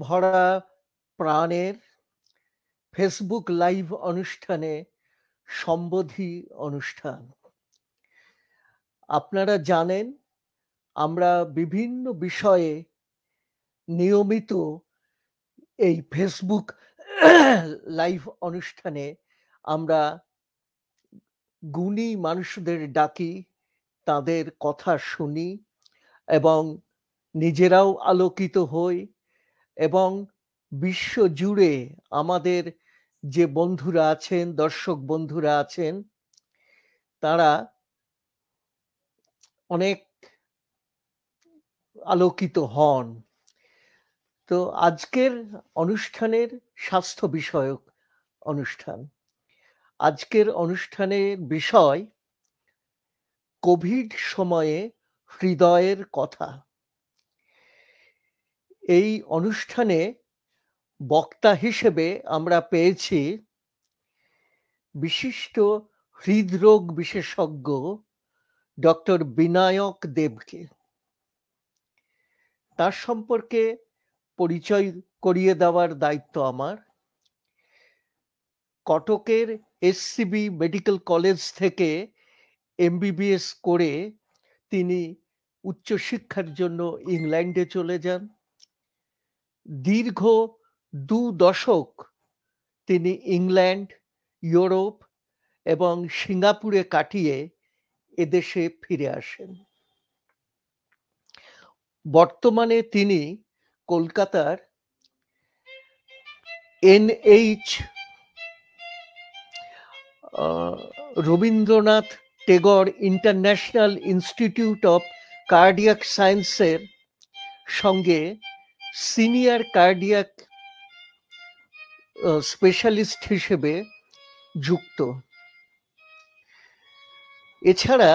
ভরা প্রাণের Facebook live অনুষ্ঠানে সম্বোধি অনুষ্ঠান। আপনারা জানেন আমরা বিভিন্ন বিষয়ে নিয়মিত এই ফেসবুক লাইভ অনুষ্ঠানে আমরা গুণী মানুষদের ডাকি, তাদের কথা শুনি এবং নিজেরাও আলোকিত হই এবং বিশ্বজুড়ে আমাদের যে বন্ধুরা আছেন, দর্শক বন্ধুরা আছেন, তারা অনেক আলোকিত হন। তো আজকের অনুষ্ঠানের স্বাস্থ্য বিষয়ক অনুষ্ঠান। আজকের অনুষ্ঠানের বিষয় কোভিড সময়ে হৃদয়ের কথা। এই অনুষ্ঠানে বক্তা হিসেবে আমরা পেয়েছি বিশিষ্ট হৃদরোগ বিশেষজ্ঞ ডক্টর বিনায়ক দেবকে। তার সম্পর্কে পরিচয় করিয়ে দেওয়ার দায়িত্ব আমার। কটকের এসসিবি মেডিকেল কলেজ থেকে এমবিবিএস করে তিনি উচ্চশিক্ষার জন্য ইংল্যান্ডে চলে যান। দীর্ঘ 2 দশক তিনি ইংল্যান্ড, ইউরোপ এবং সিঙ্গাপুরে কাটিয়ে এদেশে ফিরে আসেন। বর্তমানে তিনি কলকাতার NH Rabindranath Tagore international institute of cardiac সায়েন্সের সঙ্গে সিনিয়র কার্ডিয়াক স্পেশালিস্ট হিসেবে যুক্ত। এছাড়া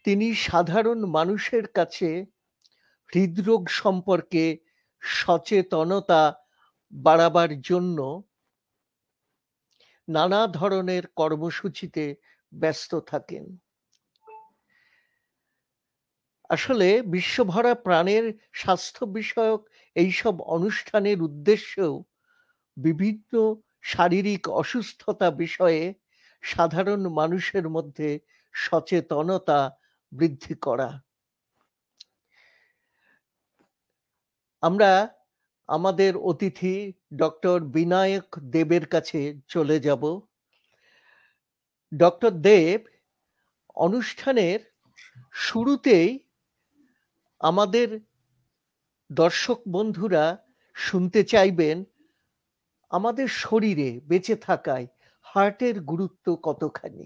তিনি সাধারণ মানুষের কাছে হৃদরোগ সম্পর্কে সচেতনতা বাড়াবার জন্য নানা ধরনের কর্মসূচিতে ব্যস্ত থাকেন। আসলে বিশ্বভরা প্রাণের স্বাস্থ্য বিষয়ক এইসব অনুষ্ঠানের উদ্দেশ্যেও বিভিন্ন শারীরিক অসুস্থতা বিষয়ে সাধারণ মানুষের মধ্যে সচেতনতা বৃদ্ধি করা। আমরা আমাদের অতিথি ডক্টর বিনায়ক দেবের কাছে চলে যাব। ডক্টর দেব অনুষ্ঠানের শুরুতেই আমাদের দর্শক বন্ধুরা শুনতে চাইবেন আমাদের শরীরে বেঁচে থাকায় হার্টের গুরুত্ব কতখানি,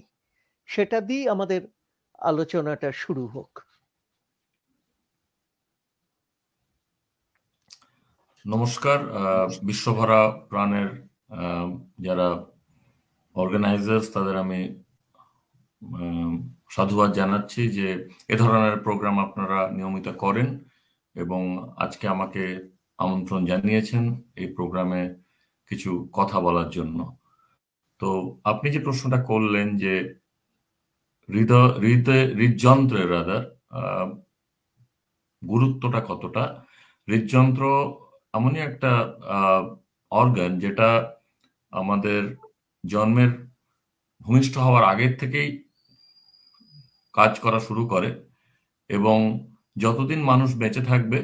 সেটা দিয়ে আমাদের আলোচনাটা শুরু হোক। নমস্কার। বিশ্বভরা প্রাণের যারা অর্গানাইজার্স তাদের আমি সাধুবাদ জানাচ্ছি যে এ ধরনের প্রোগ্রাম আপনারা নিয়মিত করেন এবং আজকে আমাকে আমন্ত্রণ জানিয়েছেন এই প্রোগ্রামে কিছু কথা বলার জন্য। তো আপনি যে প্রশ্নটা করলেন যে হৃদযন্ত্রের গুরুত্বটা কতটা, হৃদযন্ত্র এমনই একটা অর্গান যেটা আমাদের জন্মের ভূমিষ্ঠ হওয়ার আগের থেকেই কাজ করা শুরু করে এবং যতদিন মানুষ বেঁচে থাকবে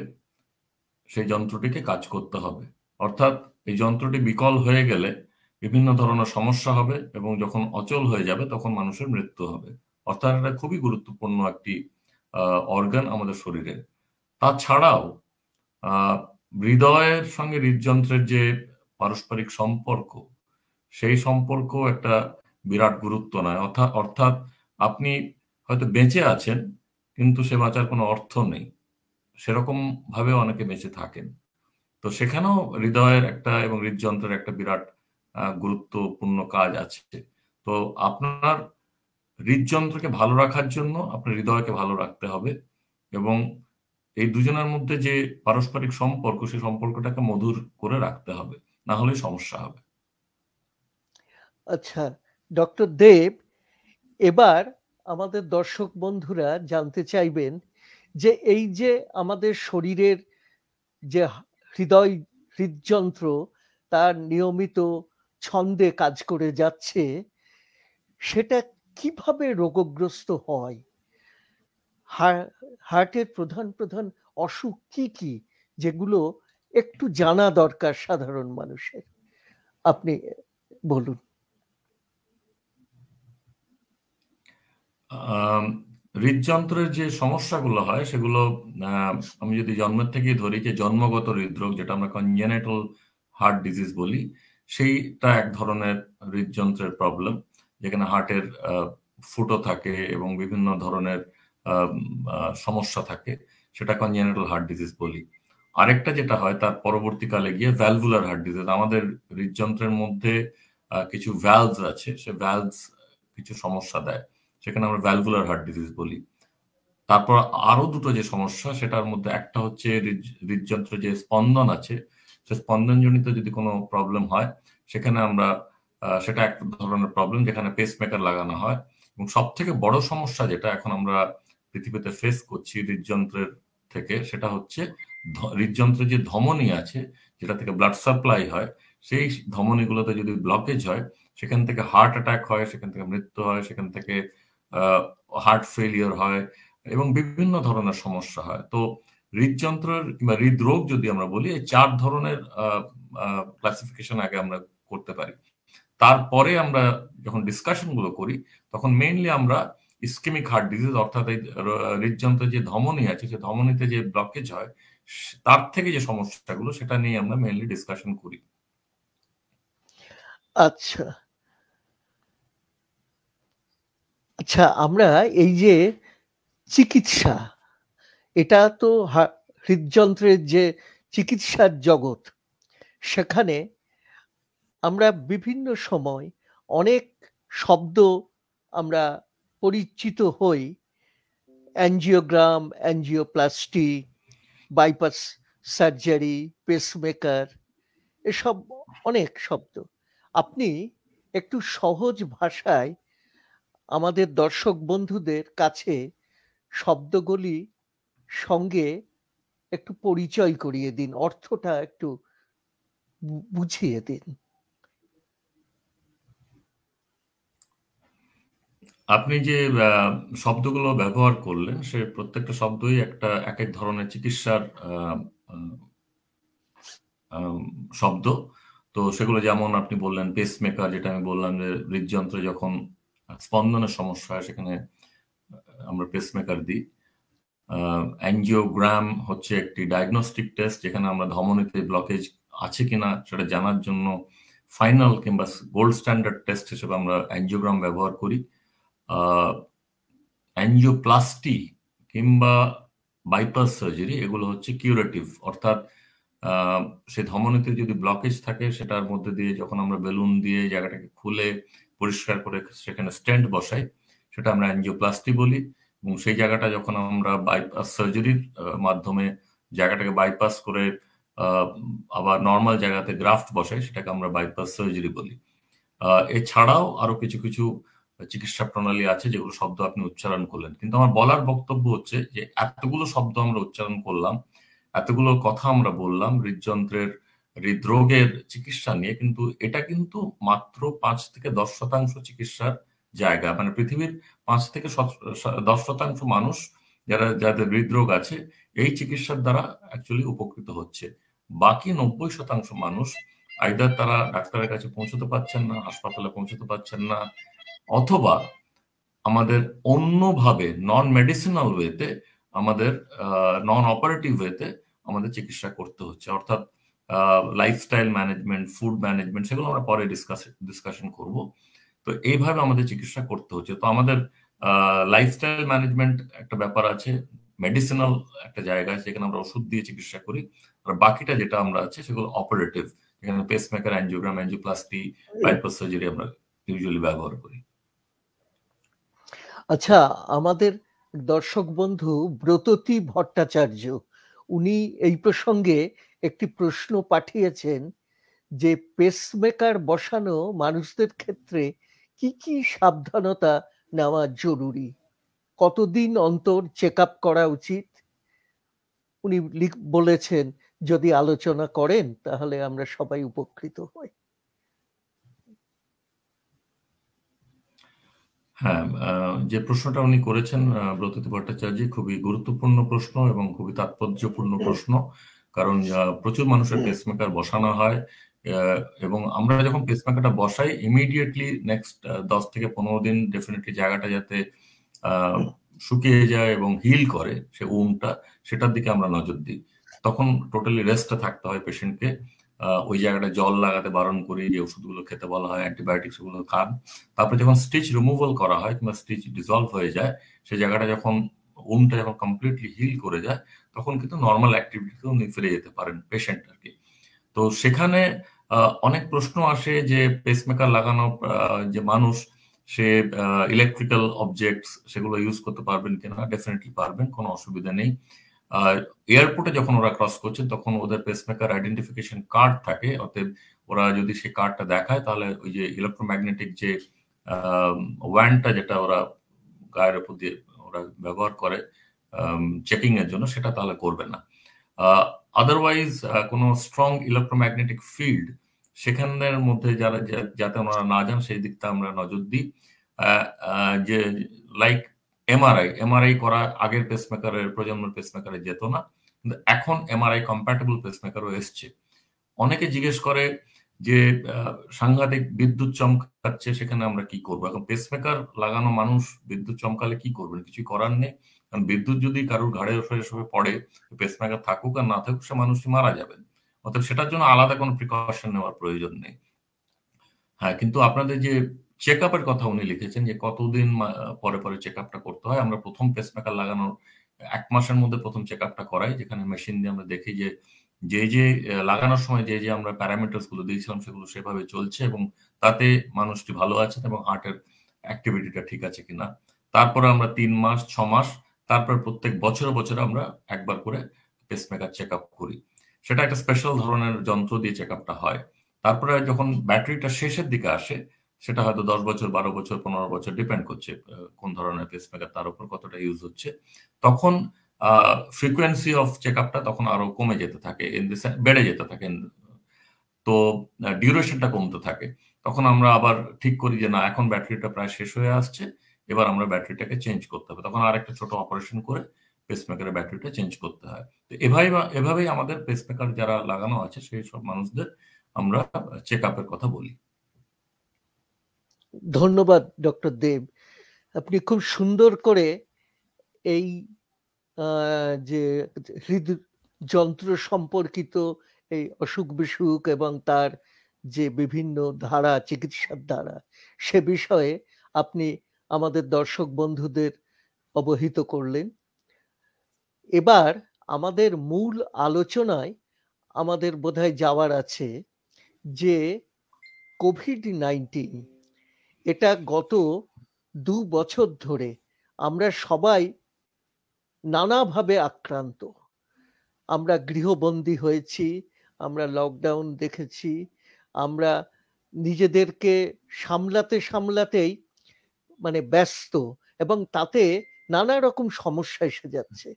সেই যন্ত্রটিকে কাজ করতে হবে। অর্থাৎ এই যন্ত্রটি বিকল হয়ে গেলে বিভিন্ন ধরনের সমস্যা হবে এবং যখন অচল হয়ে যাবে তখন মানুষের মৃত্যু হবে। অর্থাৎ এটা খুবই গুরুত্বপূর্ণ একটি অর্গান আমাদের শরীরে। তাছাড়াও হৃদয়ের সঙ্গে হৃদযন্ত্রের যে পারস্পরিক সম্পর্ক, সেই সম্পর্ক একটা বিরাট গুরুত্ব নয়। অর্থাৎ আপনি হয়তো বেঁচে আছেন কিন্তু সে বাঁচার কোনো অর্থ নেই, সেরকম ভাবে অনেকে বেঁচে থাকেন। তো সেখানেও হৃদয়ের একটা এবং হৃদযন্ত্রের একটা বিরাট গুরুত্বপূর্ণ কাজ আছে। তো আপনার হৃদযন্ত্রকে ভালো রাখার জন্য আপনার হৃদয়কে ভালো রাখতে হবে এবং এই দুজনের মধ্যে যে পারস্পরিক সম্পর্ক, সেই সম্পর্কটাকে মধুর করে রাখতে হবে, না হলে সমস্যা হবে। আচ্ছা ডক্টর দেব, এবার আমাদের দর্শক বন্ধুরা জানতে চাইবেন যে এই যে আমাদের শরীরের যে হৃদযন্ত্র তার নিয়মিত ছন্দে কাজ করে যাচ্ছে, সেটা কিভাবে রোগগ্রস্ত হয়? হার্টের প্রধান প্রধান অসুখ কি কি, যেগুলো একটু জানা দরকার সাধারণ মানুষের? আপনি বলুন। হৃদযন্ত্রের যে সমস্যাগুলো হয় সেগুলো আমি যদি জন্মের থেকেই ধরি যে জন্মগত হৃদরোগ, যেটা আমরা কনজেনিটাল হার্ট ডিজিজ বলি, সেইটা এক ধরনের হৃদযন্ত্রের প্রবলেম, যেখানে হার্টের ফুটো থাকে এবং বিভিন্ন ধরনের সমস্যা থাকে, সেটা কনজেনিটাল হার্ট ডিজিজ বলি। আরেকটা যেটা হয় তার পরবর্তীকালে গিয়ে ভ্যালভুলার হার্ট ডিজিজ। আমাদের হৃদযন্ত্রের মধ্যে কিছু ভ্যালভস আছে, সে ভ্যালভস কিছু সমস্যা দেয়, সেখানে আমরা ভ্যালভুলার হার্ট ডিজিজ বলি। তারপর আরো দুটো যে সমস্যা, সেটার মধ্যে একটা হচ্ছে হৃদযন্ত্র যে স্পন্দন আছে, সে স্পন্দনজনিত যদি কোনো প্রবলেম হয়, সেখানে আমরা সেটা এক ধরনের প্রবলেম, যেখানে পেসমেকার লাগানো হয়। এবং সব থেকে বড় সমস্যা যেটা এখন আমরা পৃথিবীতে ফেস করছি হৃদযন্ত্রের থেকে, সেটা হচ্ছে হৃদযন্ত্রের যে ধমনী আছে, যেটা থেকে ব্লাড সাপ্লাই হয়, সেই ধমনীগুলোতে যদি ব্লকেজ হয়, সেখান থেকে হার্ট অ্যাটাক হয়, সেখান থেকে মৃত্যু হয়, সেখান থেকে হার্ট ফেলিয়ার হয় এবং বিভিন্ন ধরনের সমস্যা হয়। তো হৃদযন্ত্রের কিংবা হৃদরোগ যদি আমরা বলি, এই 4 ধরনের ক্লাসিফিকেশন আগে আমরা করতে পারি। তারপরে আমরা যখন ডিসকাশন গুলো করি, তখন মেইনলি আমরা ইসকেমিক হার্ট ডিজিজ, অর্থাৎ এই হৃদযন্ত্রের যে ধমনী আছে, সে ধমনীতে যে ব্লকেজ হয়, তার থেকে যে সমস্যাগুলো, সেটা নিয়ে আমরা মেইনলি ডিসকাশন করি। আচ্ছা আচ্ছা, আমরা এই যে চিকিৎসা, এটা তো হৃদযন্ত্রের যে চিকিৎসার জগৎ, সেখানে আমরা বিভিন্ন সময় অনেক শব্দ আমরা পরিচিত হই। Angiogram, angioplasty, bypass surgery, pacemaker, এসব অনেক শব্দ। আপনি একটু সহজ ভাষায় আমাদের দর্শক বন্ধুদের কাছে শব্দগুলি সঙ্গে একটু পরিচয় করিয়ে দিন, অর্থটা একটু বুঝিয়ে দিন। আপনি যে শব্দগুলো ব্যবহার করলেন, সে প্রত্যেকটা শব্দই একটা এক এক ধরনের চিকিৎসার শব্দ। তো সেগুলো যেমন আপনি বললেন পেসমেকার, যেটা আমি বললাম যে হৃদযন্ত্রে যখন স্পন্দনের সমস্যা হয়, সেখানে আমরা পেসমেকার দিই। অ্যাঞ্জিওগ্রাম হচ্ছে একটি ডায়াগনস্টিক টেস্ট, যেখানে আমরা ধমনীতে ব্লকেজ আছে কিনা সেটা জানার জন্য ফাইনাল কিংবা গোল্ড স্ট্যান্ডার্ড টেস্ট হিসেবে আমরা অ্যাঞ্জিওগ্রাম ব্যবহার করি। অ্যাঞ্জিওপ্লাস্টি কিংবা বাইপাস সার্জারি, এগুলো হচ্ছে কিউরেটিভ, অর্থাৎ সে ধমনীতে যদি ব্লকেজ থাকে, সেটার মধ্যে দিয়ে যখন আমরা বেলুন দিয়ে জায়গাটাকে খুলে পরিষ্কার করে সেখানে স্টেন্ট বসাই, সেটা আমরা অ্যাঞ্জিওপ্লাস্টি বলি। এবং সেই জায়গাটা যখন আমরা বাইপাস সার্জারির মাধ্যমে জায়গাটাকে বাইপাস করে আবার নর্মাল জায়গাতে গ্রাফট বসাই, সেটাকে আমরা বাইপাস সার্জারি বলি। এছাড়াও আরো কিছু কিছু চিকিৎসা প্রণালী আছে, যেগুলো শব্দ আপনি উচ্চারণ করলেন। কিন্তু আমার বলার বক্তব্য হচ্ছে যে এতগুলো শব্দ আমরা উচ্চারণ করলাম, এতগুলো কথা আমরা বললাম হৃদযন্ত্রের হৃদরোগের চিকিৎসা নিয়ে, কিন্তু এটা কিন্তু মাত্র 5 থেকে 10% চিকিৎসার জায়গা। মানে পৃথিবীর 5 থেকে 10% মানুষ যাদের হৃদরোগ আছে, এই চিকিৎসার দ্বারা অ্যাকচুয়ালি উপকৃত হচ্ছে। বাকি 90% মানুষ আইদার তারা ডাক্তারের কাছে পৌঁছতে পারছেন না, হাসপাতালে পৌঁছতে পারছেন না, অথবা আমাদের অন্যভাবে নন মেডিসিনাল ওয়েতে, আমাদের নন অপারেটিভ ওয়েতে আমাদের চিকিৎসা করতে হচ্ছে। অর্থাৎ লাইফস্টাইল ম্যানেজমেন্ট, ফুড ম্যানেজমেন্ট, সেগুলো আমরা পরে ডিসকাশন করব। তো এইভাবে আমাদের চিকিৎসা করতে হচ্ছে। তো আমাদের লাইফস্টাইল ম্যানেজমেন্ট একটা ব্যাপার আছে, মেডিসিনাল একটা জায়গা আছে, যেখানে আমরা ওষুধ দিয়ে চিকিৎসা করি। আর বাকিটা যেটা আমরা আছে, সেগুলো অপারেটিভ, যেখানে pacemaker, angiogram, angioplasty, bypass surgery আমরা ইউজুয়ালি ব্যবহার করি। আচ্ছা, আমাদের দর্শক বন্ধু ব্রততী ভট্টাচার্য, উনি এই প্রসঙ্গে একটি প্রশ্ন পাঠিয়েছেন যে পেসমেকার বসানো মানুষদের ক্ষেত্রে কি কি সাবধানতা নেওয়া জরুরি, কতদিন অন্তর চেক আপ করা উচিত? উনি বলেছেন যদি আলোচনা করেন তাহলে আমরা সবাই উপকৃত হই। হ্যাঁ, যে প্রশ্নটা উনি করেছেন ব্রততী ভট্টাচার্য, খুবই গুরুত্বপূর্ণ প্রশ্ন এবং খুবই তাৎপর্যপূর্ণ প্রশ্ন। কারণ প্রচুর মানুষের পেসমেকার বসানো হয়, এবং আমরা যখন পেসমেকারটা বসাই ইমিডিয়েটলি নেক্সট 10 থেকে 15 দিন ডেফিনেটলি জায়গাটা যাতে শুকিয়ে যায় এবং হিল করে সে উমটা, সেটার দিকে আমরা নজর দিই। তখন টোটালি রেস্টে থাকতে হয় পেশেন্টকে। ওই জায়গাটা জল লাগাতে বারণ করি, যে ওষুধগুলো খেতে বলা হয়, অ্যান্টিবায়োটিক্স গুলো খান। তারপরে যখন স্টিচ রিমুভাল করা হয় কিংবা স্টিচ ডিসলভ হয়ে যায়, সেই জায়গাটা যখন উমটা যখন কমপ্লিটলি হিল করে যায়, তখন কিন্তু নর্মাল অ্যাক্টিভিটিতেও উনি ফিরে যেতে পারেন পেশেন্ট আর কি। তো সেখানে অনেক প্রশ্ন আসে যে পেসমেকার লাগানো যে মানুষ, সে ইলেকট্রিক্যাল অবজেক্টস সেগুলো ইউজ করতে পারবেন কিনা। ডেফিনেটলি পারবেন, কোনো অসুবিধা নেই। এয়ারপোর্টে যখন ওরা ক্রস করছে তখন ওদের পেসমেকার আইডেন্টিফিকেশন কার্ড থাকে, অতএব ওরা যদি সেই কার্ডটা দেখায় তাহলে ওই যে ইলেকট্রোম্যাগনেটিক যে ওয়ান্ডটা যেটা ওরা গায়ের উপর দিয়ে ওরা ব্যবহার করে চেকিং এর জন্য, সেটা তাহলে করবে না। আদারওয়াইজ কোনো স্ট্রং ইলেকট্রোম্যাগনেটিক ফিল্ড সেখানের মধ্যে যারা যাতে ওনারা না যান সেই দিকটা আমরা নজর দিই। যে লাইক এমআরআই করা আগের পেসমেকারের প্রজন্মের পেসমেকারে যেত না, কিন্তু এখন এমআরআই কম্প্যাটেবল পেসমেকারও এসছে। অনেকে জিজ্ঞেস করে যে সাংঘাতিক বিদ্যুৎ চমকাচ্ছে, সেখানে আমরা কি করবো? এখন পেসমেকার লাগানো মানুষ বিদ্যুৎ চমকালে কি করবেন? কিছু করার নেই, কারণ বিদ্যুৎ যদি কারোর ঘাড়ের উপরে পড়ে, পেসমেকার থাকুক আর না থাকুক, সে মানুষটি মারা যাবেন। অর্থাৎ সেটার জন্য আলাদা কোনো প্রিকশন নেওয়ার প্রয়োজন নেই। হ্যাঁ, কিন্তু আপনাদের যে চেক আপের কথা উনি লিখেছেন যে কতদিন পরে পরে চেক আপটা করতে হয়, আমরা প্রথম পেসমেকার লাগানোর 1 মাসের মধ্যে প্রথম চেক আপটা করাই, যেখানে মেশিন দিয়ে আমরা দেখি যে যে লাগানোর সময় যে আমরা প্যারামিটার্স গুলো দিয়েছিলাম সেগুলো সেভাবে চলছে এবং তাতে মানুষটি ভালো আছে এবং হার্টের অ্যাক্টিভিটিটা ঠিক আছে কিনা। তারপরে আমরা 3 মাস 6 মাস, তারপর প্রত্যেক বছরে আমরা একবার করে পেসমেকার চেক আপ করি। সেটা একটা স্পেশাল ধরনের যন্ত্র দিয়ে চেক আপটা হয়। তারপরে যখন ব্যাটারিটা শেষের দিকে আসে, সেটা হয়তো 10 বছর 12 বছর 15 বছর ডিপেন্ড করছে কোন ধরনের পেসমেকার, তার উপর কতটা ইউজ হচ্ছে, তখন ফ্রিকোয়েন্সি অফ চেক আপটা তখন আরো কমে যেতে থাকে, বেড়ে যেতে থাকে, তো ডিউরেশনটা কমতে থাকে। তখন আমরা আবার ঠিক করি যে না, এখন ব্যাটারিটা প্রায় শেষ হয়ে আসছে, এবার আমরা ব্যাটারিটাকে চেঞ্জ করতে হবে। তখন আরেকটা ছোট অপারেশন করে পেসমেকারের ব্যাটারিটা চেঞ্জ করতে হয়। তো এভাবেই আমাদের পেসমেকার যারা লাগানো আছে সেই সব মানুষদের আমরা চেক আপের কথা বলি। ধন্যবাদ ডক্টর দেব, আপনি খুব সুন্দর করে এই যে হৃদযন্ত্র সম্পর্কিত এই অসুখ বিসুখ এবং তার যে বিভিন্ন ধারা, চিকিৎসার ধারা, সে বিষয়ে আপনি আমাদের দর্শক বন্ধুদের অবহিত করলেন। এবার আমাদের মূল আলোচনায় আমাদের বোধহয় যাওয়ার আছে যে কোভিড-19 এটা গত 2 বছর ধরে আমরা সবাই নানাভাবে আক্রান্ত। আমরা গৃহবন্দী হয়েছি, আমরা লকডাউন দেখেছি, আমরা নিজেদেরকে সামলাতেই মানে ব্যস্ত, এবং তাতে নানা রকম সমস্যা এসে যাচ্ছে।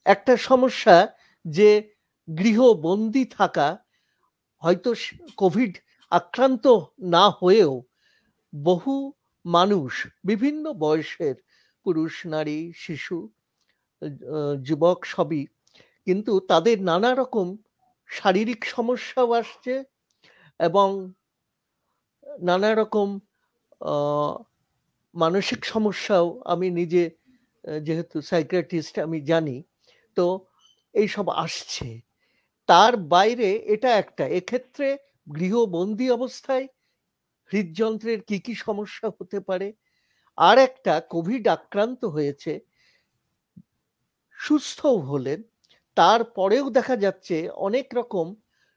একটা সমস্যা যে গৃহবন্দী থাকা, হয়তো কোভিড আক্রান্ত না হয়েও বহু মানুষ বিভিন্ন বয়সের, পুরুষ নারী শিশু যুবক সবই, কিন্তু তাদের নানা রকম শারীরিক সমস্যাও আসছে এবং নানা রকম মানসিক সমস্যাও, আমি নিজে যেহেতু সাইকিয়াট্রিস্ট আমি জানি, তো এইসব আসছে। তার বাইরে এটা একটা, এক্ষেত্রে গৃহবন্দী অবস্থায় হৃদযন্ত্রের কি কি সমস্যা হতে পারে, আর একটা কোভিড আক্রান্ত হয়েছে, সুস্থও হলেন, তারপরেও দেখা যাচ্ছে অনেক রকম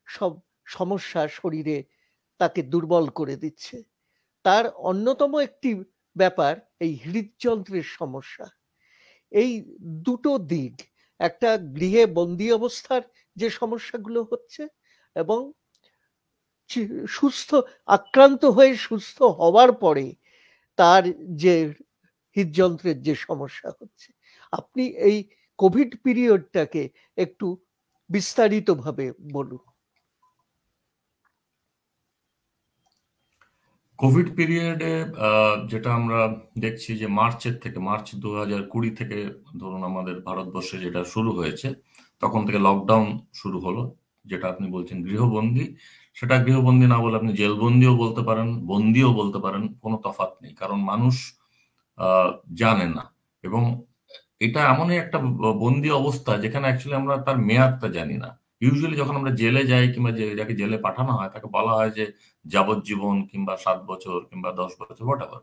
সব সমস্যা শরীরে তাকে দুর্বল করে দিচ্ছে। তার অন্যতম একটি ব্যাপার এই হৃদযন্ত্রের সমস্যা। এই দুটো দিক, একটা গৃহে বন্দী অবস্থার যে সমস্যাগুলো হচ্ছে এবং আক্রান্ত হয়ে সুস্থ হওয়ার পরে তার যে হৃদযন্ত্রের যে সমস্যা হচ্ছে। আপনি এই কোভিড পিরিয়ডটাকে একটু বিস্তারিতভাবে বলুন। কোভিড পিরিয়ডে যেটা আমরা দেখছি যে মার্চ 2020 থেকে ধরুন আমাদের ভারতবর্ষে যেটা শুরু হয়েছে, তখন থেকে লকডাউন শুরু হলো। যেটা আপনি বলছেন গৃহবন্দী, সেটা গৃহবন্দী না বলে আপনি জেলবন্দিও বলতে পারেন, বন্দিও বলতে পারেন, কোনো তফাৎ নেই। কারণ মানুষ জানে না, এবং এটা এমনই একটা বন্দি অবস্থা যেখানে অ্যাকচুয়ালি আমরা তার মেয়াদটা জানি না। ইউজুয়ালি যখন আমরা জেলে যাই কিংবা যাকে জেলে পাঠানো হয় তাকে বলা হয় যে যাবজ্জীবন কিংবা 7 বছর কিংবা 10 বছর হোয়াটএভার।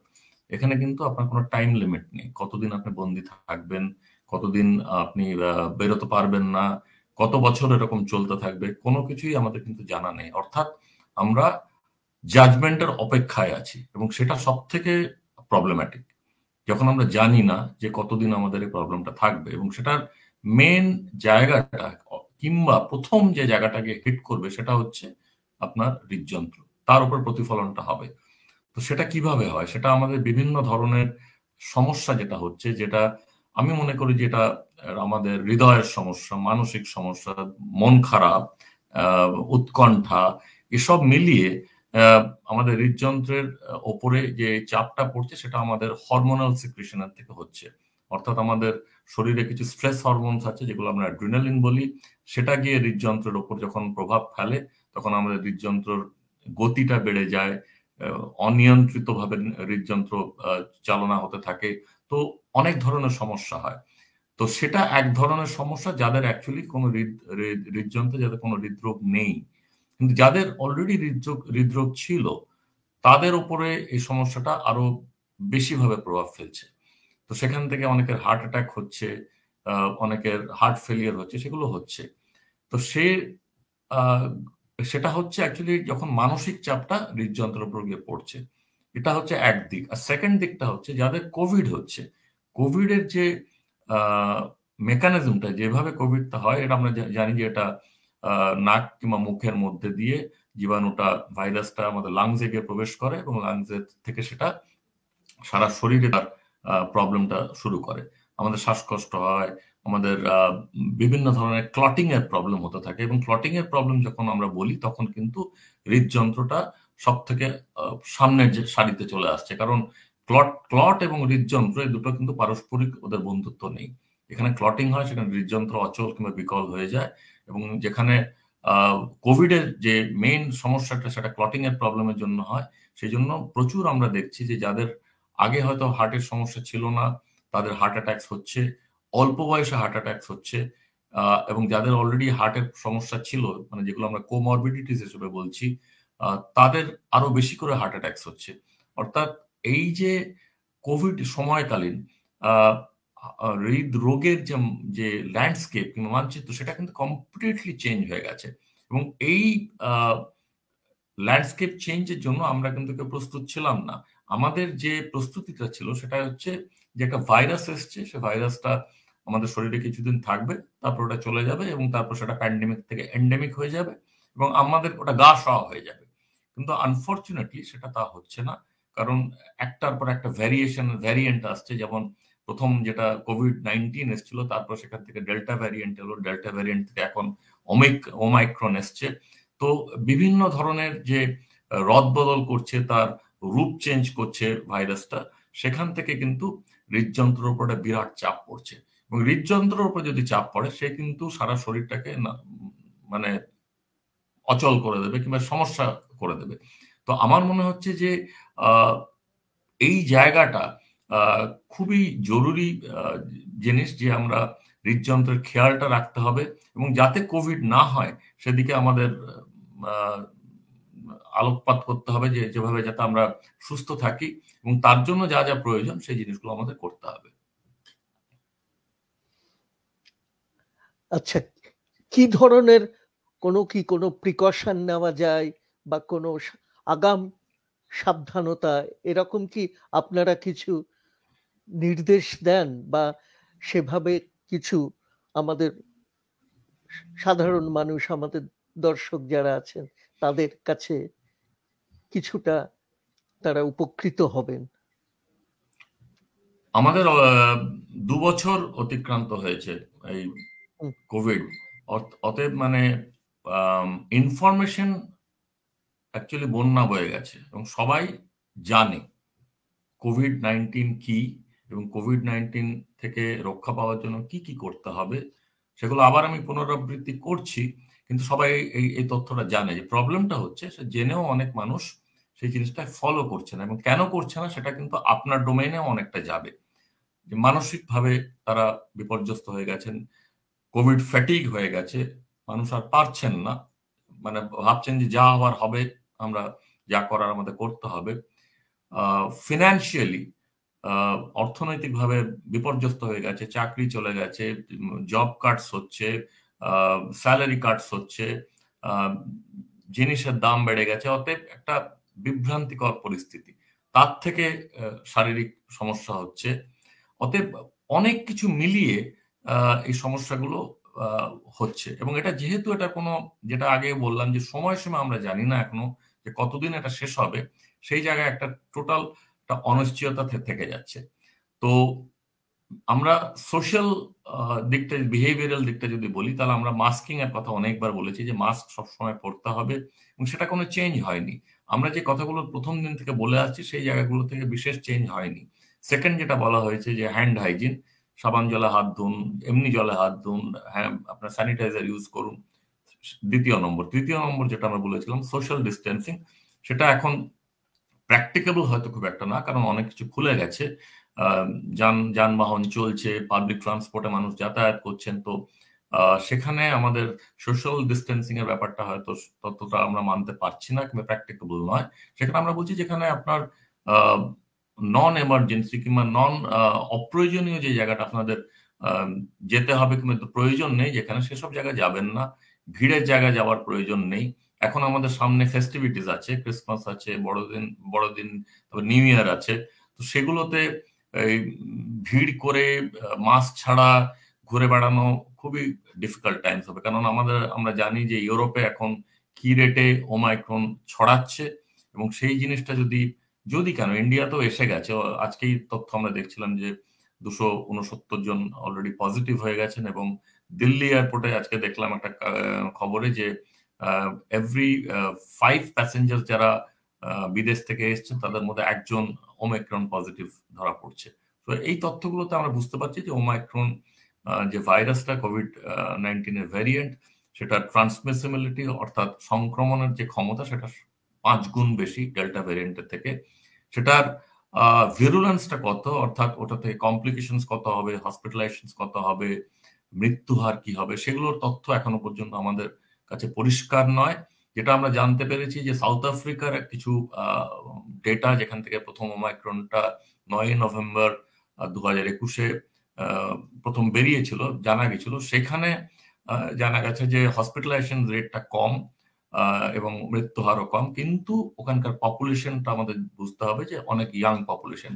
এখানে কিন্তু আপনার কোনো টাইম লিমিট নেই, কতদিন আপনি বন্দি থাকবেন, কতদিন আপনি বেরোতে পারবেন না, কত বছর এরকম চলতে থাকবে, কোনো কিছুই আমাদের কিন্তু জানা নেই। অর্থাৎ আমরা জাজমেন্টের অপেক্ষায় আছি, এবং সেটা সব থেকে প্রবলেম্যাটিক। যখন আমরা জানি না যে কতদিন আমাদের এই প্রবলেমটা থাকবে, এবং সেটার মেন জায়গাটা কিংবা প্রথম যে জায়গাটাকে হিট করবে সেটা হচ্ছে আপনার হৃদযন্ত্র, তার উপর প্রতিফলনটা হবে। তো সেটা কিভাবে হয়, সেটা আমাদের বিভিন্ন ধরনের সমস্যা যেটা হচ্ছে, যেটা আমি মনে করি যেটা আমাদের হৃদয়ের সমস্যা, মানসিক সমস্যা, মন খারাপ, উৎকণ্ঠা, এসব মিলিয়ে আমাদের হৃদযন্ত্রের ওপরে যে চাপটা পড়ছে সেটা আমাদের হরমোনাল সিক্রেশনের থেকে হচ্ছে। অর্থাৎ আমাদের শরীরে কিছু স্ট্রেস হরমোনস আছে যেগুলো আমরা অ্যাড্রিনালিন বলি, সেটা গিয়ে হৃদযন্ত্রের ওপর যখন প্রভাব ফেলে তখন আমাদের হৃদযন্ত্রের গতিটা বেড়ে যায়, অনিয়ন্ত্রিতভাবে হৃদযন্ত্র চালনা হতে থাকে। তো অনেক ধরনের সমস্যা হয়। তো সেটা এক ধরনের সমস্যা যাদের অ্যাকচুয়ালি কোনো হৃদযন্ত্রে যাদের কোনো হৃদরোগ নেই, কিন্তু যাদের অলরেডি হৃদরোগ ছিল তাদের উপরে এই সমস্যাটা আরো বেশিভাবে প্রভাব ফেলছে। তো সেখান থেকে অনেকের হার্ট অ্যাটাক হচ্ছে, অনেকের হার্ট ফেলিয়ার হচ্ছে, সেগুলো হচ্ছে। তো সেটা হচ্ছে অ্যাকচুয়ালি যখন মানসিক চাপটা হৃদযন্ত্রের উপর গিয়ে পড়ছে, এটা হচ্ছে একদিক। আর সেকেন্ড দিকটা হচ্ছে যাদের কোভিড হচ্ছে, কোভিডের যে মেকানিজমটা, যেভাবে কোভিডটা হয়, এটা আমরা জানি যে এটা নাক কিংবা মুখের মধ্যে দিয়ে জীবাণুটা, ভাইরাসটা আমাদের লাংসে গিয়ে প্রবেশ করে, এবং লাংসের থেকে সেটা সারা শরীরে তার প্রবলেমটা শুরু করে। আমাদের শ্বাসকষ্ট হয়, আমাদের বিভিন্ন ধরনের ক্লটিং এর প্রবলেম হতে থাকে, এবং ক্লটিং এর প্রবলেম যখন আমরা বলি তখন কিন্তু হৃদযন্ত্রটা সব থেকে সামনের যে সারিতে চলে আসছে। কারণ ক্লট এবং হৃদযন্ত্র এই দুটো কিন্তু পারস্পরিক, ওদের বন্ধুত্ব নেই। এখানে ক্লটিং হয় সেখানে হৃদযন্ত্র অচল কিংবা বিকল হয়ে যায়, এবং যেখানে কোভিডের যে মেইন সমস্যাটা সেটা ক্লটিং এর প্রবলেমের জন্য হয়। সেই জন্য প্রচুর আমরা দেখছি যে যাদের আগে হয়তো হার্টের সমস্যা ছিল না তাদের হার্ট অ্যাটাকস হচ্ছে, অল্প বয়সে হার্ট অ্যাটাকস হচ্ছে, এবং যাদের অলরেডি হার্টের সমস্যা ছিল, মানে যেগুলো আমরা কোমরবিডিটিস হিসেবে বলছি, তাদের আরো বেশি করে হার্ট অ্যাটাকস হচ্ছে। অর্থাৎ এই যে কোভিড সময়কালীন হৃদরোগের যে ল্যান্ডস্কেপ কিংবা মানচিত্র, সেটা কিন্তু কমপ্লিটলি চেঞ্জ হয়ে গেছে, এবং এই ল্যান্ডস্কেপ চেঞ্জের জন্য আমরা কিন্তু কেউ প্রস্তুত ছিলাম না। আমাদের যে প্রস্তুতিটা ছিল সেটা হচ্ছে যে একটা ভাইরাস এসছে, সে ভাইরাসটা আমাদের শরীরে কিছুদিন থাকবে, তারপর ওটা চলে যাবে, এবং তারপর সেটা প্যান্ডেমিক থেকে এন্ডেমিক হয়ে যাবে, এবং আমাদের ওটা গা সওয়া হয়ে যাবে। কিন্তু আনফরচুনেটলি সেটা তা হচ্ছে না, কারণ একটার পর একটা ভ্যারিয়েন্ট আসছে। যেমন প্রথম যেটা কোভিড-19 এসেছিল, তারপর সেখান থেকে ডেল্টা ভ্যারিয়েন্ট এলো, ডেল্টা ভ্যারিয়েন্ট থেকে এখন ওমাইক্রন এসছে। তো বিভিন্ন ধরনের যে রদবদল করছে, তার রূপ চেঞ্জ করছে ভাইরাসটা, সেখান থেকে কিন্তু হৃদযন্ত্রের উপর একটা বিরাট চাপ পড়ছে, এবং হৃদযন্ত্রের উপর যদি চাপ পড়ে সে কিন্তু সারা শরীরটাকে মানে অচল করে দেবে কিংবা সমস্যা করে দেবে। তো আমার মনে হচ্ছে যে এই জায়গাটা খুবই জরুরি জিনিস, যে আমরা হৃদযন্ত্রের খেয়ালটা রাখতে হবে, এবং যাতে কোভিড না হয় সেদিকে আমাদের আলোকপাত করতে হবে, যে যেভাবে যাতে আমরা সুস্থ থাকি, এবং তার জন্য যা যা প্রয়োজন সেই জিনিসগুলো আমাদের করতে হবে। আচ্ছা, কি ধরনের কোনো প্রিকশন নেওয়া যায়, বা কোনো আগাম সাবধানতা, এরকম কি আপনারা কিছু নির্দেশ দেন, বা সেভাবে কিছু আমাদের সাধারণ মানুষ, আমাদের দর্শক যারা আছেন তাদের কাছে কিছুটা তারা উপকৃত হবেন? আমাদের 2 বছর অতিক্রান্ত হয়েছে এই হুম, কোভিড, অতএব মানে ইনফরমেশন অ্যাকচুয়ালি বন্যা বয়ে গেছে এবং সবাই জানে কোভিড-19 কি এবং কোভিড-19 থেকে রক্ষা পাওয়ার জন্য কি, কি করতে হবে সেগুলো আবার আমি পুনরাবৃত্তি করছি। কিন্তু সবাই এই তথ্যটা জানে। যে প্রবলেমটা হচ্ছে সে জেনেও অনেক মানুষ সেই জিনিসটা ফলো করছে না এবং কেন করছে না সেটা কিন্তু আপনার ডোমেইনেও অনেকটা যাবে। যে মানসিকভাবে তারা বিপর্যস্ত হয়ে গেছেন। কোভিড ফ্যাটিগ হয়ে গেছে। মানুষ আর পারছেন না। মানে ভাবছেন যে যা হওয়ার হবে, আমরা যা করার আমাদের করতে হবে। ফিন্যান্সিয়ালি অর্থনৈতিকভাবে বিপর্যস্ত হয়ে গেছে, চাকরি চলে গেছে, জব কাটস হচ্ছে, স্যালারি কাটস হচ্ছে, জিনিসের দাম বেড়ে গেছে। অতএব একটা বিভ্রান্তিকর পরিস্থিতি। তার থেকে শারীরিক সমস্যা হচ্ছে। অতএব অনেক কিছু মিলিয়ে এই সমস্যাগুলো হচ্ছে এবং এটা যেহেতু এটা কোনো, যেটা আগে বললাম যে সময়সীমা আমরা জানি না এখনো যে কতদিন এটা শেষ হবে, সেই জায়গায় একটা টোটাল একটা অনিশ্চয়তা থেকে যাচ্ছে। তো আমরা সোশ্যাল দিকটা, বিহেভিয়ারাল দিকটা যদি বলি, তাহলে আমরা মাস্কিং এর কথা অনেকবার বলেছি যে মাস্ক সবসময় পড়তে হবে এবং সেটা কোনো চেঞ্জ হয়নি। আমরা যে কথাগুলো প্রথম দিন থেকে বলে আসছি সেই জায়গাগুলো থেকে বিশেষ চেঞ্জ হয়নি। সেকেন্ড যেটা বলা হয়েছে যে হ্যান্ড হাইজিন, সাবান জলে হাত ধুন, এমনি জলে হাত ধুন, হ্যাঁ আপনার স্যানিটাইজার ইউজ করুন। দ্বিতীয় নম্বর। তৃতীয় নম্বর যেটা আমরা বলেছিলাম সোশ্যাল ডিস্টেন্সিং, সেটা এখন প্র্যাকটিকেবল হয়তো খুব একটা না, কারণ অনেক কিছু খুলে গেছে। যানবাহন চলছে, পাবলিক ট্রান্সপোর্টে মানুষ যাতায়াত করছেন। তো সেখানে আমাদের সোশ্যাল ডিস্টেন্সিং এর ব্যাপারটা হয়তো ততটা আমরা মানতে পারছি না কিংবা প্র্যাকটিকেবল নয়। সেখানে আমরা বলছি যেখানে আপনার নন এমার্জেন্সি কিংবা নন অপ্রয়োজনীয় যে জায়গাটা আপনাদের যেতে হবে কিংবা প্রয়োজন নেই যেখানে, সেসব জায়গায় যাবেন না। ভিড়ের জায়গায় যাওয়ার প্রয়োজন নেই। এখন আমাদের সামনে ফেস্টিভিটিস আছে, ক্রিসমাস আছে, বড়দিন, তারপর নিউ ইয়ার আছে। তো সেগুলোতে এই ভিড় করে মাস্ক ছাড়া ঘুরে বেড়ানো খুবই ডিফিকাল্ট টাইমস হবে। কারণ আমরা জানি যে ইউরোপে এখন কি রেটে ওমাইক্রন ছড়াচ্ছে এবং সেই জিনিসটা যদি কেন ইন্ডিয়াতেও এসে গেছে। আজকেই তথ্য আমরা দেখছিলাম যে 269 জন অলরেডি পজিটিভ হয়ে গেছেন এবং দিল্লি এয়ারপোর্টে আজকে দেখলাম একটা খবরে যে এভরি 5 প্যাসেঞ্জার যারা বিদেশ থেকে এসছেন তাদের মধ্যে একজন ওমাইক্রন পজিটিভ ধরা পড়ছে। তো এই তথ্যগুলোতে আমরা বুঝতে পারছি যে ওমাইক্রন যে ভাইরাসটা, কোভিড-19 এর ভ্যারিয়েন্ট, সেটার ট্রান্সমিসিবিলিটি অর্থাৎ সংক্রমণের যে ক্ষমতা সেটা 5 গুণ বেশি ডেল্টা ভ্যারিয়েন্টের থেকে। সেটার ভিরুলেন্সটা কত, অর্থাৎ ওটা থেকে কমপ্লিকেশনস কত হবে, হসপিটালাইজেশনস কত হবে, মৃত্যু হার কি হবে, সেগুলোর তথ্য এখনো পর্যন্ত আমাদের কাছে পরিষ্কার নয়। যেটা আমরা জানতে পেরেছি যে সাউথ আফ্রিকার কিছু ডেটা, যেখান থেকে প্রথম ওমাইক্রনটা 9 নভেম্বর 2021-এ প্রথম বেরিয়েছিল, জানা গেছিল, সেখানে জানা গেছে যে হসপিটালাইজেশন রেটটা কম এবং মৃত্যু হারও কম। কিন্তু ওখানকার পপুলেশনটা আমাদের বুঝতে হবে যে অনেক ইয়াং পপুলেশন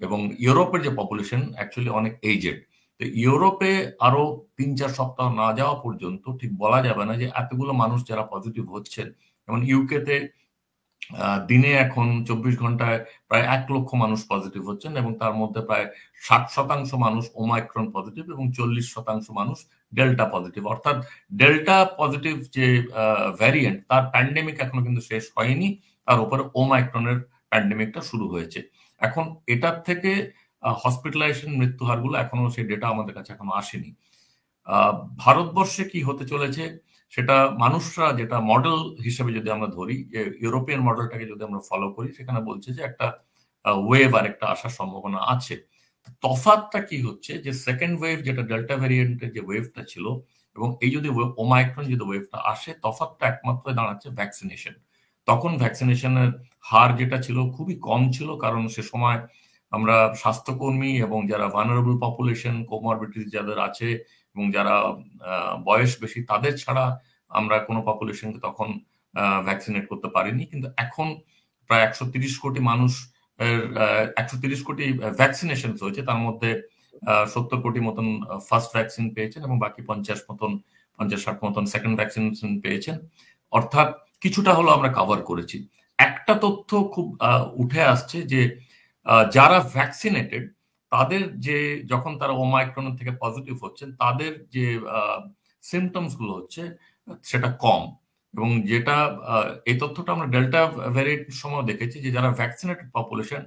এবং ইউরোপের যে পপুলেশন অ্যাকচুয়ালি অনেক এজেড। তো ইউরোপে আরো 3-4 সপ্তাহ না যাওয়া পর্যন্ত ঠিক বলা যাবে না যে এতগুলো মানুষ যারা পজিটিভ হচ্ছেন। যেমন ইউকেতে দিনে এখন 24 ঘন্টায় প্রায় 1 লক্ষ মানুষ পজিটিভ হচ্ছেন এবং তার মধ্যে প্রায় 60% মানুষ ওমাইক্রন পজিটিভ এবং 40% মানুষ ডেল্টা পজিটিভ। অর্থাৎ ডেল্টা পজিটিভ যে ভ্যারিয়েন্ট, তার প্যান্ডেমিক এখনো কিন্তু শেষ হয়নি, তার উপরে ওমাইক্রনের প্যান্ডেমিকটা শুরু হয়েছে। এখন এটার থেকে হসপিটালাইজেশন মৃত্যু হারগুলো এখনো সেই ডেটা আমাদের কাছে এখনো আসেনি। ভারতবর্ষে কি হতে চলেছে সেটা মানুষরা, যেটা মডেল হিসেবে যদি আমরা ধরি, যে ইউরোপিয়ান মডেলটাকে যদি আমরা ফলো করি, সেখানে বলছে যে একটা ওয়েভ আর একটা আসার সম্ভাবনা আছে। তফাৎটা কি হচ্ছে যে সেকেন্ড ওয়েভ, যেটা ডেল্টা ভ্যারিয়েন্টের যে ওয়েভটা ছিল, এবং এই যদি ওমাইক্রন যদি ওয়েভটা আসে, তফাৎটা একমাত্র দাঁড়াচ্ছে ভ্যাকসিনেশন। তখন ভ্যাকসিনেশনের হার যেটা ছিল খুবই কম ছিল, কারণ সে সময় আমরা স্বাস্থ্যকর্মী এবং যারা ভালনারেবল পপুলেশন, কোমরবিডিটিস যাদের আছে এবং যারা বয়স বেশি, তাদের ছাড়া আমরা কোনো পপুলেশনকে তখন ভ্যাকসিনেট করতে পারিনি। কিন্তু এখন প্রায় 130 কোটি মানুষ, 130 কোটি ভ্যাকসিনেশন হয়েছে, তার মধ্যে 70 কোটি মতন ফার্স্ট ভ্যাকসিন পেয়েছেন এবং বাকি 50-60 মতন সেকেন্ড ভ্যাকসিনেশন পেয়েছেন। অর্থাৎ কিছুটা হলো আমরা কভার করেছি। একটা তথ্য খুব উঠে আসছে যে যারা ভ্যাকসিনেটেড তাদের যে যখন তারা ওমাইক্রন থেকে পজিটিভ হচ্ছেন তাদের যে সিমটমস গুলো হচ্ছে সেটা কম। এবং যেটা এই তথ্যটা আমরা ডেল্টা ভ্যারিয়েন্টের সময় দেখেছি যে যারা ভ্যাকসিনেটেড পপুলেশন,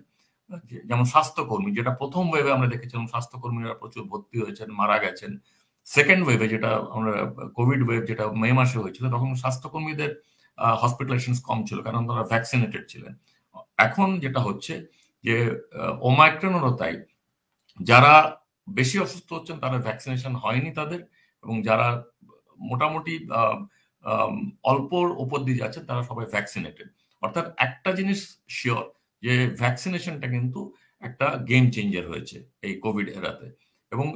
যেমন স্বাস্থ্যকর্মী, যেটা প্রথম ওয়েভে আমরা দেখেছিলাম স্বাস্থ্যকর্মীরা প্রচুর ভর্তি হয়েছেন, মারা গেছেন। সেকেন্ড ওয়েভে যেটা আমরা কোভিড ওয়েভ যেটা মে মাসে হয়েছিল, তখন স্বাস্থ্যকর্মীদের হসপিটালাইজেশন কম ছিল কারণ তারা ভ্যাকসিনেটেড ছিলেন। এখন যেটা হচ্ছে যে ওমাইক্রনেরও তাই, যারা বেশি অসুস্থ হচ্ছেন তারা ভ্যাকসিনেশন হয়নি তাদের, এবং যারা মোটামুটি অল্পর উপর দিয়ে যাচ্ছে তারা সবাই ভ্যাকসিনেটেড। অর্থাৎ একটা জিনিস শিওর যে ভ্যাকসিনেশনটা কিন্তু একটা গেম চেঞ্জার হয়েছে এই কোভিড এরাতে। এবং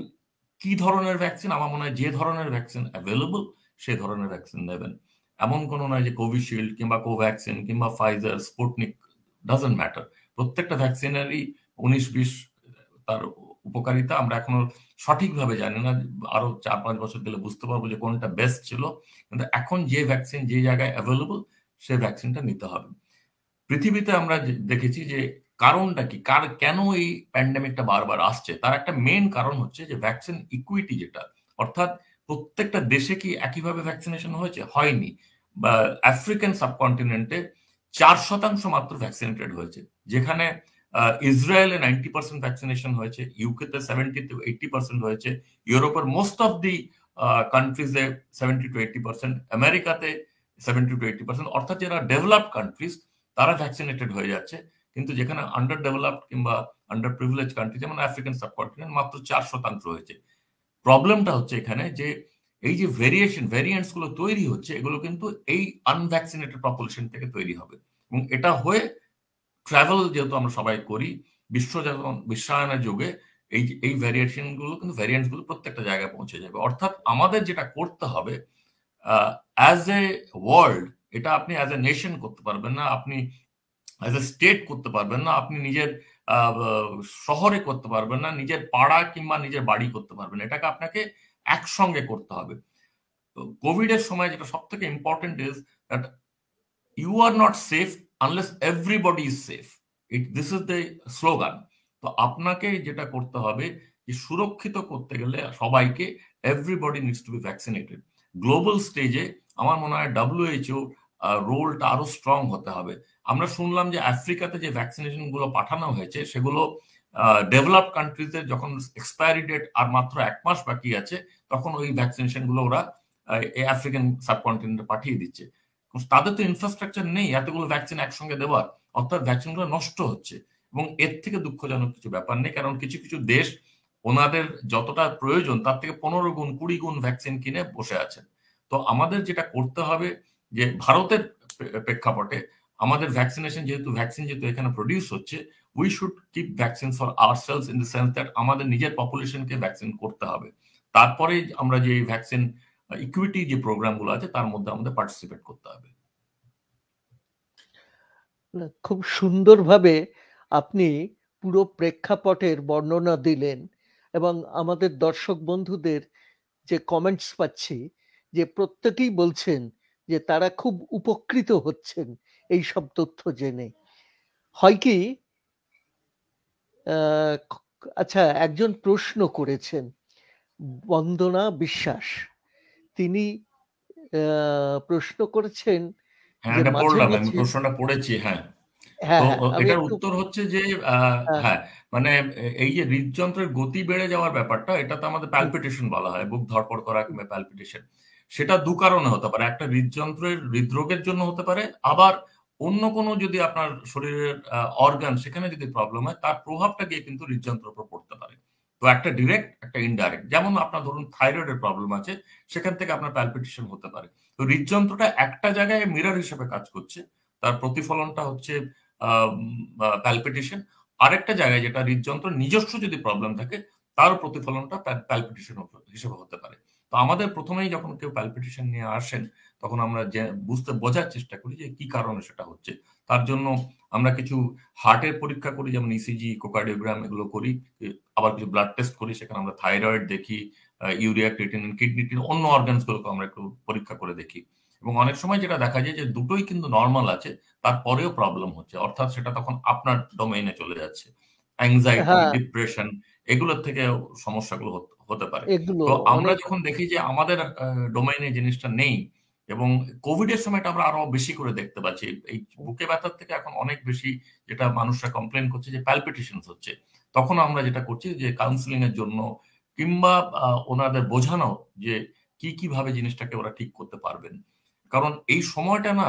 কি ধরনের ভ্যাকসিন, আমার মনে হয় যে ধরনের ভ্যাকসিন অ্যাভেলেবল সে ধরনের ভ্যাকসিন নেবেন। এমন কোনো নয় যে কোভিশিল্ড কিংবা কোভ্যাক্সিন কিংবা ফাইজার, স্পুটনিক, ডাজন্ট ম্যাটার। প্রত্যেকটা ভ্যাকসিনেরই 19-20 তার উপকারিতা আমরা এখনো সঠিকভাবে জানি না। আরো 4-5 বছর গেলে বুঝতে পারবো যে কোনটা বেস্ট ছিল। কিন্তু এখন যে ভ্যাকসিন যে জায়গায় অ্যাভেলেবল সে ভ্যাকসিনটা নিতে হবে। পৃথিবীতে আমরা দেখেছি যে কারণটা কি, কেন এই প্যান্ডেমিকটা বারবার আসছে, তার একটা মেইন কারণ হচ্ছে যে ভ্যাকসিন ইকুইটি, যেটা অর্থাৎ প্রত্যেকটা দেশে কি একইভাবে ভ্যাকসিনেশন হয়েছে, হয়নি। বা আফ্রিকান সাবকন্টিনেন্টে 4% মাত্র ভ্যাকসিনেটেড হয়েছে, যেখানে ইসরায়েলে 90% ভ্যাকসিনেশন হয়েছে, ইউকেতে 70-80% হয়েছে, ইউরোপের মোস্ট অফ দি কান্ট্রিজে 70-80%, আমেরিকাতে 70-80%। অর্থাৎ যারা ডেভেলপড কান্ট্রিজ তারা ভ্যাকসিনেটেড হয়ে যাচ্ছে, কিন্তু যেখানে আন্ডার ডেভেলপড কিংবা আন্ডার প্রিভিলেজ কান্ট্রি যেমন আফ্রিকান সাবকন্টিনেন্ট মাত্র 4% হয়েছে। প্রবলেমটা হচ্ছে এখানে যে এই যে ভ্যারিয়েন্টস গুলো তৈরি হচ্ছে, এগুলো কিন্তু এই আনভ্যাকসিনেটেড পপুলেশন থেকে তৈরি হবে। এবং এটা হয়ে ট্রাভেল যেহেতু আমরা সবাই করি, বিশ্বায়নের যুগে এই ভ্যারিয়েশন গুলো কিন্তু ভ্যারিয়েন্টস গুলো প্রত্যেকটা জায়গায় পৌঁছে যাবে। অর্থাৎ আমাদের যেটা করতে হবে অ্যাজ এ ওয়ার্ল্ড, এটা আপনি অ্যাজ এ নেশন করতে পারবেন না, আপনি অ্যাজ এ স্টেট করতে পারবেন না, আপনি নিজের শহরে করতে পারবেন না, নিজের পাড়া কিংবা নিজের বাড়ি করতে পারবেন না। এটাকে আপনাকে একসঙ্গে করতে হবে। কোভিড এর সময় যেটা সব থেকে important is that you are not safe unless everybody is safe. This is the slogan. তো আপনাকে যেটা করতে হবে যে সুরক্ষিত করতে গেলে সবাইকে, everybody needs to be vaccinated. Global স্টেজে আমার মনে হয় WHO রোলটা আরো স্ট্রং হতে হবে। আমরা শুনলাম যে আফ্রিকাতে যে ভ্যাকসিনেশন গুলো পাঠানো হয়েছে সেগুলো ডেভেলপড কান্ট্রিতে যখন এক্সপায়ারি ডেট আর মাত্র 1 মাস বাকি আছে, তখন ওই ভ্যাকসিনেশন গুলো ওরা এই আফ্রিকান সাবকন্টিনেন্টে পাঠিয়ে দিচ্ছে। তাদের তো ইনফ্রাস্ট্রাকচার নেই এতগুলো ভ্যাকসিন একসঙ্গে দেওয়ার, অর্থাৎ ভ্যাকসিনগুলো নষ্ট হচ্ছে। এবং এর থেকে দুঃখজনক কিছু ব্যাপার নেই, কারণ কিছু কিছু দেশ ওনাদের যতটা প্রয়োজন তার থেকে 15 গুণ 20 গুণ ভ্যাকসিন কিনে বসে আছেন। তো আমাদের যেটা করতে হবে যে ভারতের প্রেক্ষাপটে আমাদের ভ্যাকসিন যেহেতু এখানে প্রডিউস হচ্ছে, we should keep vaccine for ourselves in the sense that আমাদের নিজের পপুলেশনকে ভ্যাকসিন করতে হবে। তারপরে আমরা যে ভ্যাকসিন ইকুইটি যে প্রোগ্রামগুলো আছে তার মধ্যে আমাদের পার্টিসিপেট করতে হবে। খুব সুন্দরভাবে আপনি পুরো প্রেক্ষাপটের বর্ণনা দিলেন, এবং আমাদের দর্শক বন্ধুদের যে কমেন্টস পাচ্ছি যে প্রত্যেকেই বলছেন যে তারা খুব উপকৃত হচ্ছেন এই সব তথ্য জেনে। হয় কি, আচ্ছা, একজন প্রশ্ন করেছেন, বন্দনা বিশ্বাস, তিনি প্রশ্ন করেছেন হ্যাঁ, যে এটা মাঝে পড়লাম, আমি মাঝে, প্রশ্নটা পড়েছি। হ্যাঁ, হ্যাঁ তো হ্যাঁ আমি এটার একটু, উত্তর হচ্ছে যে হ্যাঁ, হ্যাঁ, মানে এই যে হৃদযন্ত্রের গতি বেড়ে যাওয়ার ব্যাপারটা, এটা তো আমাদের প্যালপিটেশন বলা হয়, বুক ধড়ফড় করা কিংবা প্যালপিটেশন। সেটা দু কারণে হতে পারে, একটা হৃদযন্ত্রের হৃদরোগের জন্য হতে পারে, আবার অন্য কোনো যদি আপনার শরীরের অর্গান সেখানে যদি প্রবলেম হয় তার প্রভাবটা গিয়ে কিন্তু হৃদযন্ত্রের উপর পড়তে পারে। তো একটা ডিরেক্ট একটা ইনডাইরেক্ট, যেমন আপনার ধরুন থাইরয়েডের প্রবলেম আছে, সেখান থেকে আপনার প্যালপিটেশন হতে পারে। তো হৃদযন্ত্রটা একটা জায়গায় মিরর হিসেবে কাজ করছে, তার প্রতিফলনটা হচ্ছে প্যালপিটেশন। আরেকটা জায়গায় যেটা হৃদযন্ত্র নিজস্ব যদি প্রবলেম থাকে তার প্রতিফলনটা প্যালপিটেশন হিসেবে হতে পারে। তো আমাদের প্রথমেই যখন কেউ প্যালপিটেশন নিয়ে আসেন তখন আমরা বোঝার চেষ্টা করি যে কি কারণে সেটা হচ্ছে। তার জন্য আমরা কিছু হার্টের পরীক্ষা করি, যেমন ইসিজি, ইকোকার্ডিওগ্রাম, এগুলো করি। আবার কিছু ব্লাড টেস্ট করি, সেখানে আমরা থাইরয়েড দেখি, ইউরিয়া, ক্রিয়েটিনিন, কিডনি, অন্য অর্গানস গুলোকে আমরা একটু পরীক্ষা করে দেখি। এবং অনেক সময় যেটা দেখা যায় যে দুটোই কিন্তু নর্মাল আছে, তারপরেও প্রবলেম হচ্ছে, অর্থাৎ সেটা তখন আপনার ডোমেইনে চলে যাচ্ছে। অ্যাংজাইটি, হ্যাঁ ডিপ্রেশন, এগুলোর থেকে সমস্যাগুলো হতে পারে। এগুলো তো আমরা অনেক যখন দেখি যে আমাদের ডোমেইনে জিনিসটা নেই, এবং কোভিড এর সময়টা আমরা আরো বেশি করে দেখতে পাচ্ছি। এই বুকে ব্যথার থেকে এখন অনেক বেশি যেটা মানুষরা কমপ্লেইন করছে যে প্যালপিটেশনস হচ্ছে। তখন আমরা যেটা করছি যে কাউন্সেলিং এর জন্য কিংবা ওনাদের বোঝানো যে কি ভাবে জিনিসটাকে ওরা ঠিক করতে পারবেন। কারণ এই সময়টা না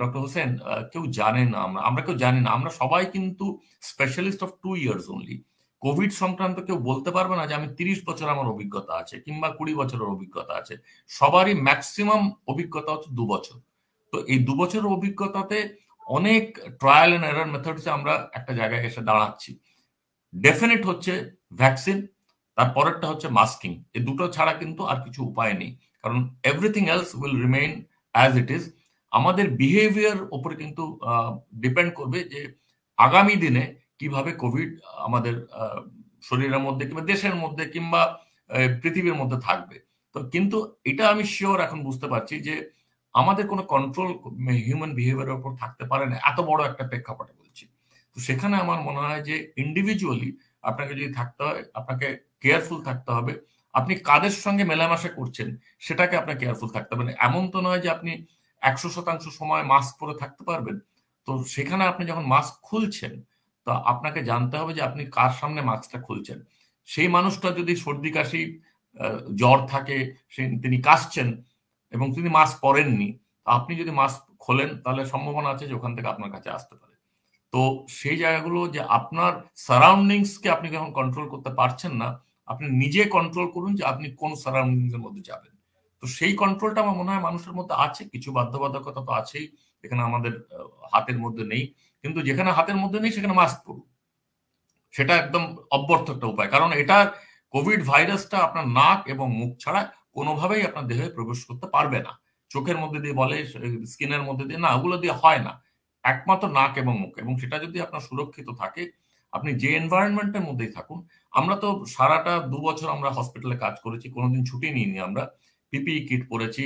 ডক্টর হোসেন কেউ জানে না, আমরা কেউ জানি না। আমরা সবাই কিন্তু specialist of 2 years only. Covid সংক্রান্ত কেউ বলতে পারবে না যে আমি 30 বছর আমার অভিজ্ঞতা আছে কিংবা 20 বছরের অভিজ্ঞতা আছে। সবারই ম্যাক্সিমাম অভিজ্ঞতা হচ্ছে 2 বছর। তো এই 2 বছরের অভিজ্ঞতাতে অনেক ট্রায়াল এন্ড এরর মেথডসে আমরা একটা জায়গায় এসে দাঁড়াচ্ছি। ডেফিনেট হচ্ছে ভ্যাকসিন, তারপরেরটা হচ্ছে মাস্কিং। এই দুটো ছাড়া কিন্তু আর কিছু উপায় নেই। কারণ everything else will remain as it is. আমাদের বিহেভিয়ার উপরে কিন্তু ডিপেন্ড করবে যে আগামী দিনে কিভাবে কোভিড আমাদের শরীরের মধ্যে কিংবা দেশের মধ্যে কিংবা পৃথিবীর মধ্যে থাকবে। তো কিন্তু এটা আমি শিওর এখন বুঝতে পারছি যে আমাদের কোনো কন্ট্রোল হিউম্যান বিহেভিয়ারের উপর থাকতে পারে না, এত বড় একটা প্রেক্ষাপটে বলছি। তো সেখানে আমার মনে হয় যে ইন্ডিভিজুয়ালি আপনাকে যদি থাকতে হয়, আপনাকে কেয়ারফুল থাকতে হবে। আপনি কাদের সঙ্গে মেলামেশা করছেন সেটাকে আপনার কেয়ারফুল থাকতে হবে। এমন তো নয় যে আপনি 100% সময় মাস্ক পরে থাকতে পারবেন। তো সেখানে আপনি যখন মাস্ক খুলছেন, তো আপনাকে জানতে হবে যে আপনি কার সামনে মাস্কটা খুলছেন। সেই মানুষটা যদি সর্দি কাশি জ্বর থাকে, তিনি কাশছেন এবং তিনি মাস্ক পরেননি, আপনি যদি মাস্ক খোলেন তাহলে সম্ভাবনা আছে যে ওখান থেকে আপনার কাছে আসতে পারে। তো সেই জায়গাগুলো যে আপনার সারাউন্ডিংস কে আপনি যখন কন্ট্রোল করতে পারছেন না, আপনি নিজে কন্ট্রোল করুন যে আপনি কোন সারাউন্ডিংস এর মধ্যে যাবেন। তো সেই কন্ট্রোলটা আমার মনে হয় মানুষের মধ্যে আছে। কিছু বাধ্যবাধকতা তো আছেই, এখানে আমাদের হাতের মধ্যে নেই। কিন্তু যেখানে হাতের মধ্যে নেই সেখানে মাস্ক পরুন। সেটা একদম অব্যর্থ একটা উপায়। কারণ এটা কোভিড ভাইরাসটা আপনার নাক এবং মুখ ছাড়া কোনোভাবেই আপনার দেহে প্রবেশ করতে পারবে না। চোখের মধ্যে দিয়ে বলে, স্কিনের মধ্যে দিয়ে না, ওগুলো দিয়ে হয় না। একমাত্র নাক এবং মুখ, এবং সেটা যদি আপনার সুরক্ষিত থাকে, আপনি যে এনভায়রনমেন্টের মধ্যেই থাকুন। আমরা তো সারাটা 2 বছর আমরা হসপিটালে কাজ করেছি, কোনোদিন ছুটি নিইনি আমরা। পিপিই কিট পরেছি,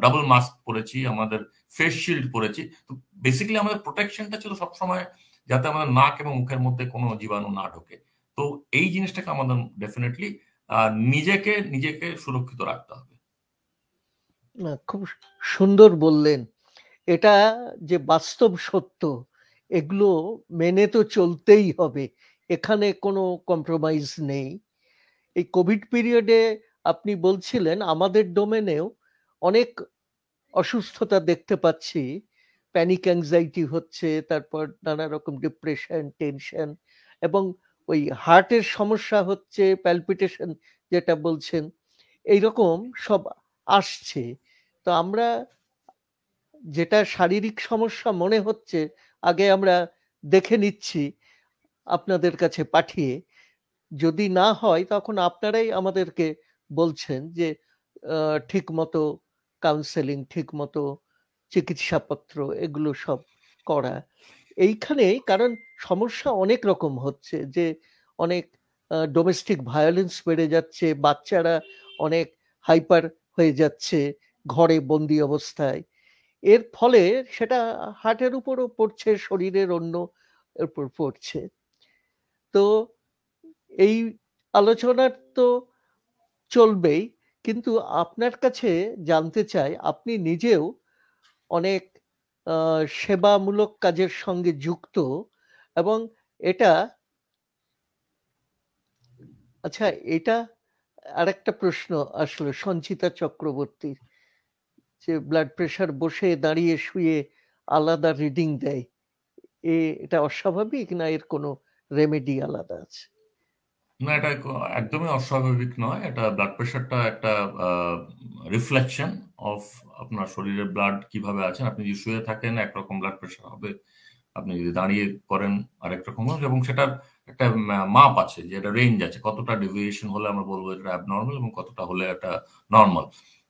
ডাবল মাস্ক পরেছি, আমাদের ফেস শিল্ড পরেছি। তো বেসিক্যালি আমাদের প্রোটেকশনটা ছিল সবসময় যাতে আমাদের নাক এবং মুখের মধ্যে কোনো জীবাণু না ঢোকে। তো এই জিনিসটাকে আমাদের ডেফিনেটলি নিজেকে সুরক্ষিত রাখতে হবে। খুব সুন্দর বললেন। এটা যে বাস্তব সত্য, এগুলো মেনে তো চলতেই হবে। এখানে কোনো কম্প্রোমাইজ নেই। এই কোভিড পিরিয়ডে আপনি বলছিলেন আমাদের ডোমেনেও অনেক অসুস্থতা দেখতে পাচ্ছি। প্যানিক অ্যাংজাইটি হচ্ছে, তারপর নানা রকম ডিপ্রেশন, টেনশন, এবং ওই হার্টের সমস্যা হচ্ছে, প্যালপিটেশন যেটা বলছেন, এইরকম সব আসছে। তো আমরা যেটা শারীরিক সমস্যা মনে হচ্ছে, আগে আমরা দেখে নিচ্ছি আপনাদের কাছে পাঠিয়ে। যদি না হয় তখন আপনারাই আমাদেরকে বলছেন যে ঠিক মতো কাউন্সেলিং, ঠিক মতো চিকিৎসাপত্র, এগুলো সব করা। এইখানে কারণ সমস্যা অনেক রকম হচ্ছে, যে অনেক ডোমেস্টিক ভায়োলেন্স বেড়ে যাচ্ছে, বাচ্চারা অনেক হাইপার হয়ে যাচ্ছে ঘরে বন্দি অবস্থায়। এর ফলে সেটা হার্টের উপরও পড়ছে, শরীরের অন্য উপর পড়ছে। তো এই আলোচনার তো চলবেই, কিন্তু আপনার কাছে জানতে চাই, আপনি নিজেও অনেক সেবামূলক কাজের সঙ্গে যুক্ত, এবং এটা আচ্ছা, এটা আরেকটা প্রশ্ন আসলো সঞ্চিতা চক্রবর্তীর, যে ব্লাড প্রেশার বসে দাঁড়িয়ে শুয়ে আলাদা রিডিং দেয়, এটা অস্বাভাবিক না এর কোনো রেমেডি আলাদা আছে? না, এটা একদমই অস্বাভাবিক নয়। এটা ব্লাড প্রেশারটা একটা রিফ্লেকশন অফ আপনার শরীরের ব্লাড কিভাবে আছেন। আপনি যদি শুয়ে থাকেন একরকম ব্লাড প্রেশার হবে, আপনি যদি দাঁড়িয়ে করেন আরেক রকম হবে, এবং সেটার একটা মাপ আছে, যে এটা রেঞ্জ আছে, কতটা ডেভিয়েশন হলে আমরা বলবো এটা অ্যাবনর্মাল এবং কতটা হলে এটা নর্মাল।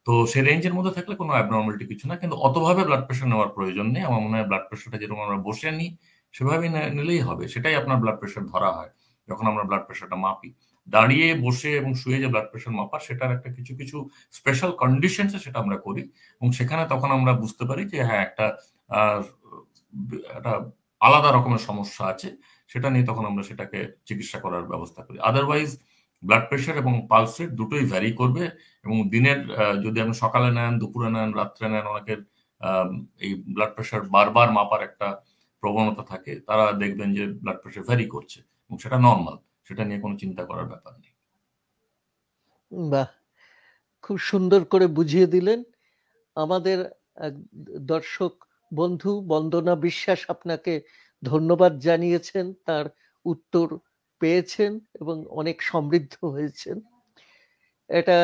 তো সেই রেঞ্জের মধ্যে থাকলে কোনো অ্যাবনর্মালিটি কিছু না, কিন্তু অতভাবে ব্লাড প্রেশার নেওয়ার প্রয়োজন নেই। আমার মনে হয় ব্লাড প্রেশারটা যেরকম আমরা বসে নিই সেভাবেই নিলেই হবে। সেটাই আপনার ব্লাড প্রেশার ধরা হয় যখন আমরা ব্লাড প্রেশারটা মাপি। দাঁড়িয়ে, বসে এবং শুয়ে যে ব্লাড প্রেশার মাপা, সেটার একটা কিছু কিছু স্পেশাল কন্ডিশনসে সেটা আমরা করি, এবং সেখানে তখন আমরা বুঝতে পারি যে হ্যাঁ, একটা আলাদা রকমের সমস্যা আছে। সেটা নিয়ে তখন আমরা সেটাকে চিকিৎসা করার ব্যবস্থা করি। আদারওয়াইজ ব্লাড প্রেশার এবং পালস রেট দুটোই ভ্যারি করবে, এবং দিনের যদি আপনি সকালে নেন, দুপুরে নেন, রাত্রে নেন, অনেকের এই ব্লাড প্রেশার বারবার মাপার একটা প্রবণতা থাকে, তারা দেখবেন যে ব্লাড প্রেশার ভ্যারি করছে, এবং সেটা নর্মাল, সেটা নিয়ে কোনো চিন্তা করার ব্যাপার নেই। বাহ, খুব সুন্দর করে বুঝিয়ে দিলেন। আমাদের এক দর্শক বন্ধু বন্দনা বিশ্বাস আপনাকে ধন্যবাদ জানিয়েছেন, তার উত্তর পেয়েছেন এবং অনেক সমৃদ্ধ হয়েছেন। এটা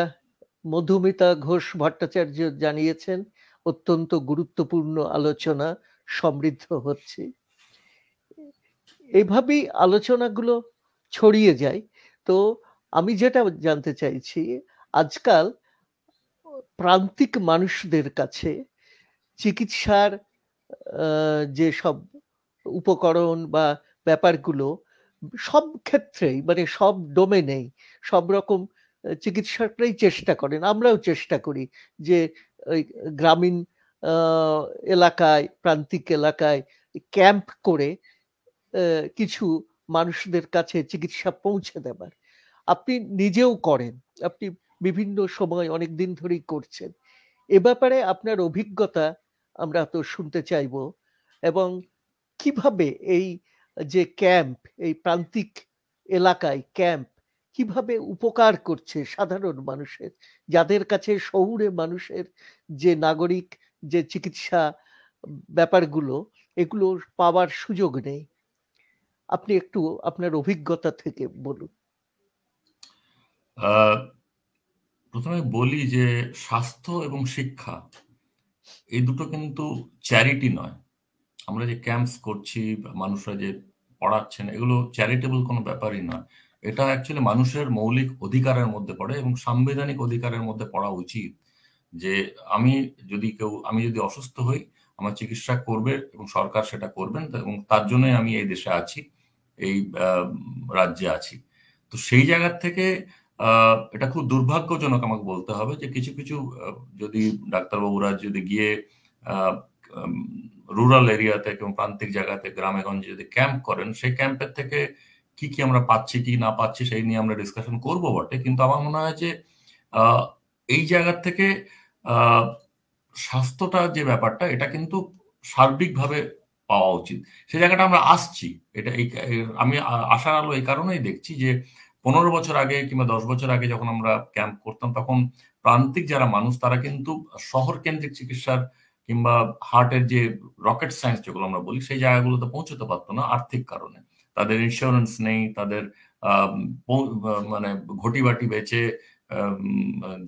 মধুমিতা ঘোষ ভট্টাচার্য জানিয়েছেন, অত্যন্ত গুরুত্বপূর্ণ আলোচনা, সমৃদ্ধ হচ্ছে। এইভাবেই আলোচনাগুলো ছড়িয়ে যায়। তো আমি যেটা জানতে চাইছি, আজকাল প্রান্তিক মানুষদের কাছে চিকিৎসার যে সব উপকরণ বা ব্যাপারগুলো সব ক্ষেত্রেই, মানে সব ডোমেনেই সব রকম চিকিৎসকরাই চেষ্টা করেন, আমরাও চেষ্টা করি যে ওই গ্রামীণ এলাকায়, প্রান্তিক এলাকায় ক্যাম্প করে কিছু মানুষদের কাছে চিকিৎসা পৌঁছে দেবার। আপনি নিজেও করেন, আপনি বিভিন্ন সময় অনেক দিন ধরেই করছেন। এ ব্যাপারে আপনার অভিজ্ঞতা আমরা তো শুনতে চাইব, এবং কিভাবে এই যে ক্যাম্প, এই প্রান্তিক এলাকায় ক্যাম্প কিভাবে উপকার করছে সাধারণ মানুষের, যাদের কাছে শহুরে মানুষের যে নাগরিক যে চিকিৎসা ব্যাপারগুলো এগুলো পাওয়ার সুযোগ নেই। আপনি একটু আপনার অভিজ্ঞতা থেকে বলুন। প্রথমে বলি যে স্বাস্থ্য এবং শিক্ষা এই দুটো কিন্তু চ্যারিটি নয়। আমরা যে ক্যাম্পস করছি, মানুষরা যে পড়াচ্ছেন, এগুলো চ্যারিটেবল কোনো ব্যাপারই নয়। এটা অ্যাকচুয়ালি মানুষের মৌলিক অধিকারের মধ্যে পড়ে এবং সাংবিধানিক অধিকারের মধ্যে পড়া উচিত। যে আমি যদি অসুস্থ হই, আমার চিকিৎসা করবে এবং সরকার সেটা করবেন, এবং তার জন্যই আমি এই দেশে আছি, এই রাজ্যে আছি। তো সেই জায়গার থেকে এটা খুব দুর্ভাগ্যজনক আমাকে বলতে হবে যে কিছু কিছু যদি ডাক্তারবাবুরা যদি গিয়ে রুরাল এরিয়াতে এবং প্রান্তিক জায়গাতে, গ্রামে গঞ্জে যদি ক্যাম্প করেন, সেই ক্যাম্পের থেকে কি কি আমরা পাচ্ছি কি না পাচ্ছি সেই নিয়ে আমরা ডিসকাশন করবো বটে, কিন্তু আমার মনে হয় যে এই জায়গার থেকে স্বাস্থ্যটা যে ব্যাপারটা, এটা কিন্তু সার্বিকভাবে পাওয়া উচিত। সেই জায়গাটা আমরা আসছি। এটা আমি আশার আলো এই কারণেই দেখছি যে 15 বছর আগে কিংবা 10 বছর আগে যখন আমরা ক্যাম্প করতাম, তখন প্রান্তিক যারা মানুষ তারা কিন্তু শহর কেন্দ্রিক চিকিৎসার কিংবা হার্টের যে রকেট সায়েন্স যেগুলো আমরা বলি, সেই জায়গাগুলোতে পৌঁছতে পারতো না আর্থিক কারণে। তাদের ইন্স্যুরেন্স নেই, তাদের মানে ঘটি বাটি বেচে,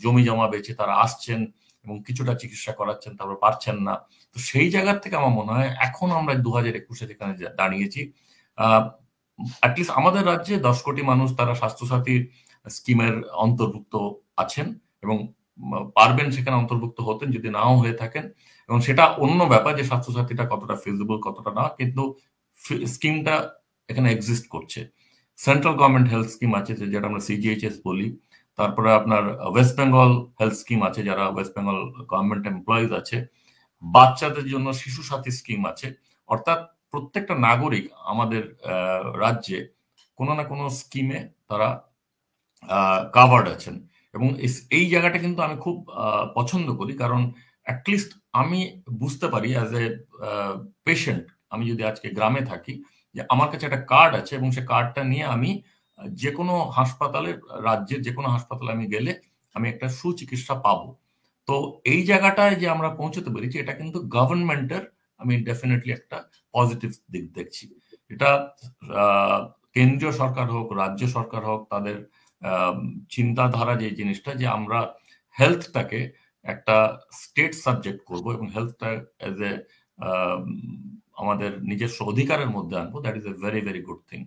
জমি জমা বেচে তারা আসছেন এবং কিছুটা চিকিৎসা করাচ্ছেন, তারপর পারছেন না। তো সেই জায়গার থেকে আমার মনে হয় এখন আমরা 2021-এ যেখানে দাঁড়িয়েছি, অ্যাটলিস্ট আমাদের রাজ্যে 10 কোটি মানুষ তারা স্বাস্থ্যসাথী স্কিমের অন্তর্ভুক্ত আছেন এবং পারবেন সেখানে অন্তর্ভুক্ত হতেন যদি নাও হয়ে থাকেন, এবং সেটা অন্য ব্যাপার যে স্বাস্থ্যসাথীটা কতটা ফিজিবল কতটা না, কিন্তু স্কিমটা এখানে এক্সিস্ট করছে। সেন্ট্রাল গভর্নমেন্ট হেলথ স্কিম আছে যেটা আমরা সিজিএইচএস বলি, তারপরে আপনার ওয়েস্ট বেঙ্গল হেলথ স্কিম আছে, যারা ওয়েস্ট বেঙ্গল গভর্নমেন্ট এমপ্লয়িজ আছে, বাচ্চাদের জন্য শিশু সাথী স্কিম আছে। অর্থাৎ প্রত্যেকটা নাগরিক আমাদের রাজ্যে কোনো না কোনো স্কিমে তারা কাভার্ড আছেন, এবং এই জায়গাটা কিন্তু আমি খুব পছন্দ করি, কারণ অ্যাটলিস্ট আমি বুঝতে পারি অ্যাজ এ পেশেন্ট, আমি যদি আজকে গ্রামে থাকি, যে আমার কাছে একটা কার্ড আছে এবং সে কার্ডটা নিয়ে আমি যে কোনো হাসপাতালে, রাজ্যের যে কোনো হাসপাতালে আমি গেলে আমি একটা সুচিকিৎসা পাবো। তো এই জায়গাটায় যে আমরা পৌঁছতে পেরেছি, এটা কিন্তু গভর্নমেন্টের আমি ডেফিনেটলি একটা পজিটিভ দিক দেখছি। এটা কেন্দ্রীয় সরকার হোক, রাজ্য সরকার হোক, তাদের চিন্তাধারা যে জিনিসটা যে আমরা হেলথটাকে একটা স্টেট সাবজেক্ট করব এবং হেলথটা এজ এ আমাদের নিজস্ব অধিকারের মধ্যে আনবো, that is a very very good thing.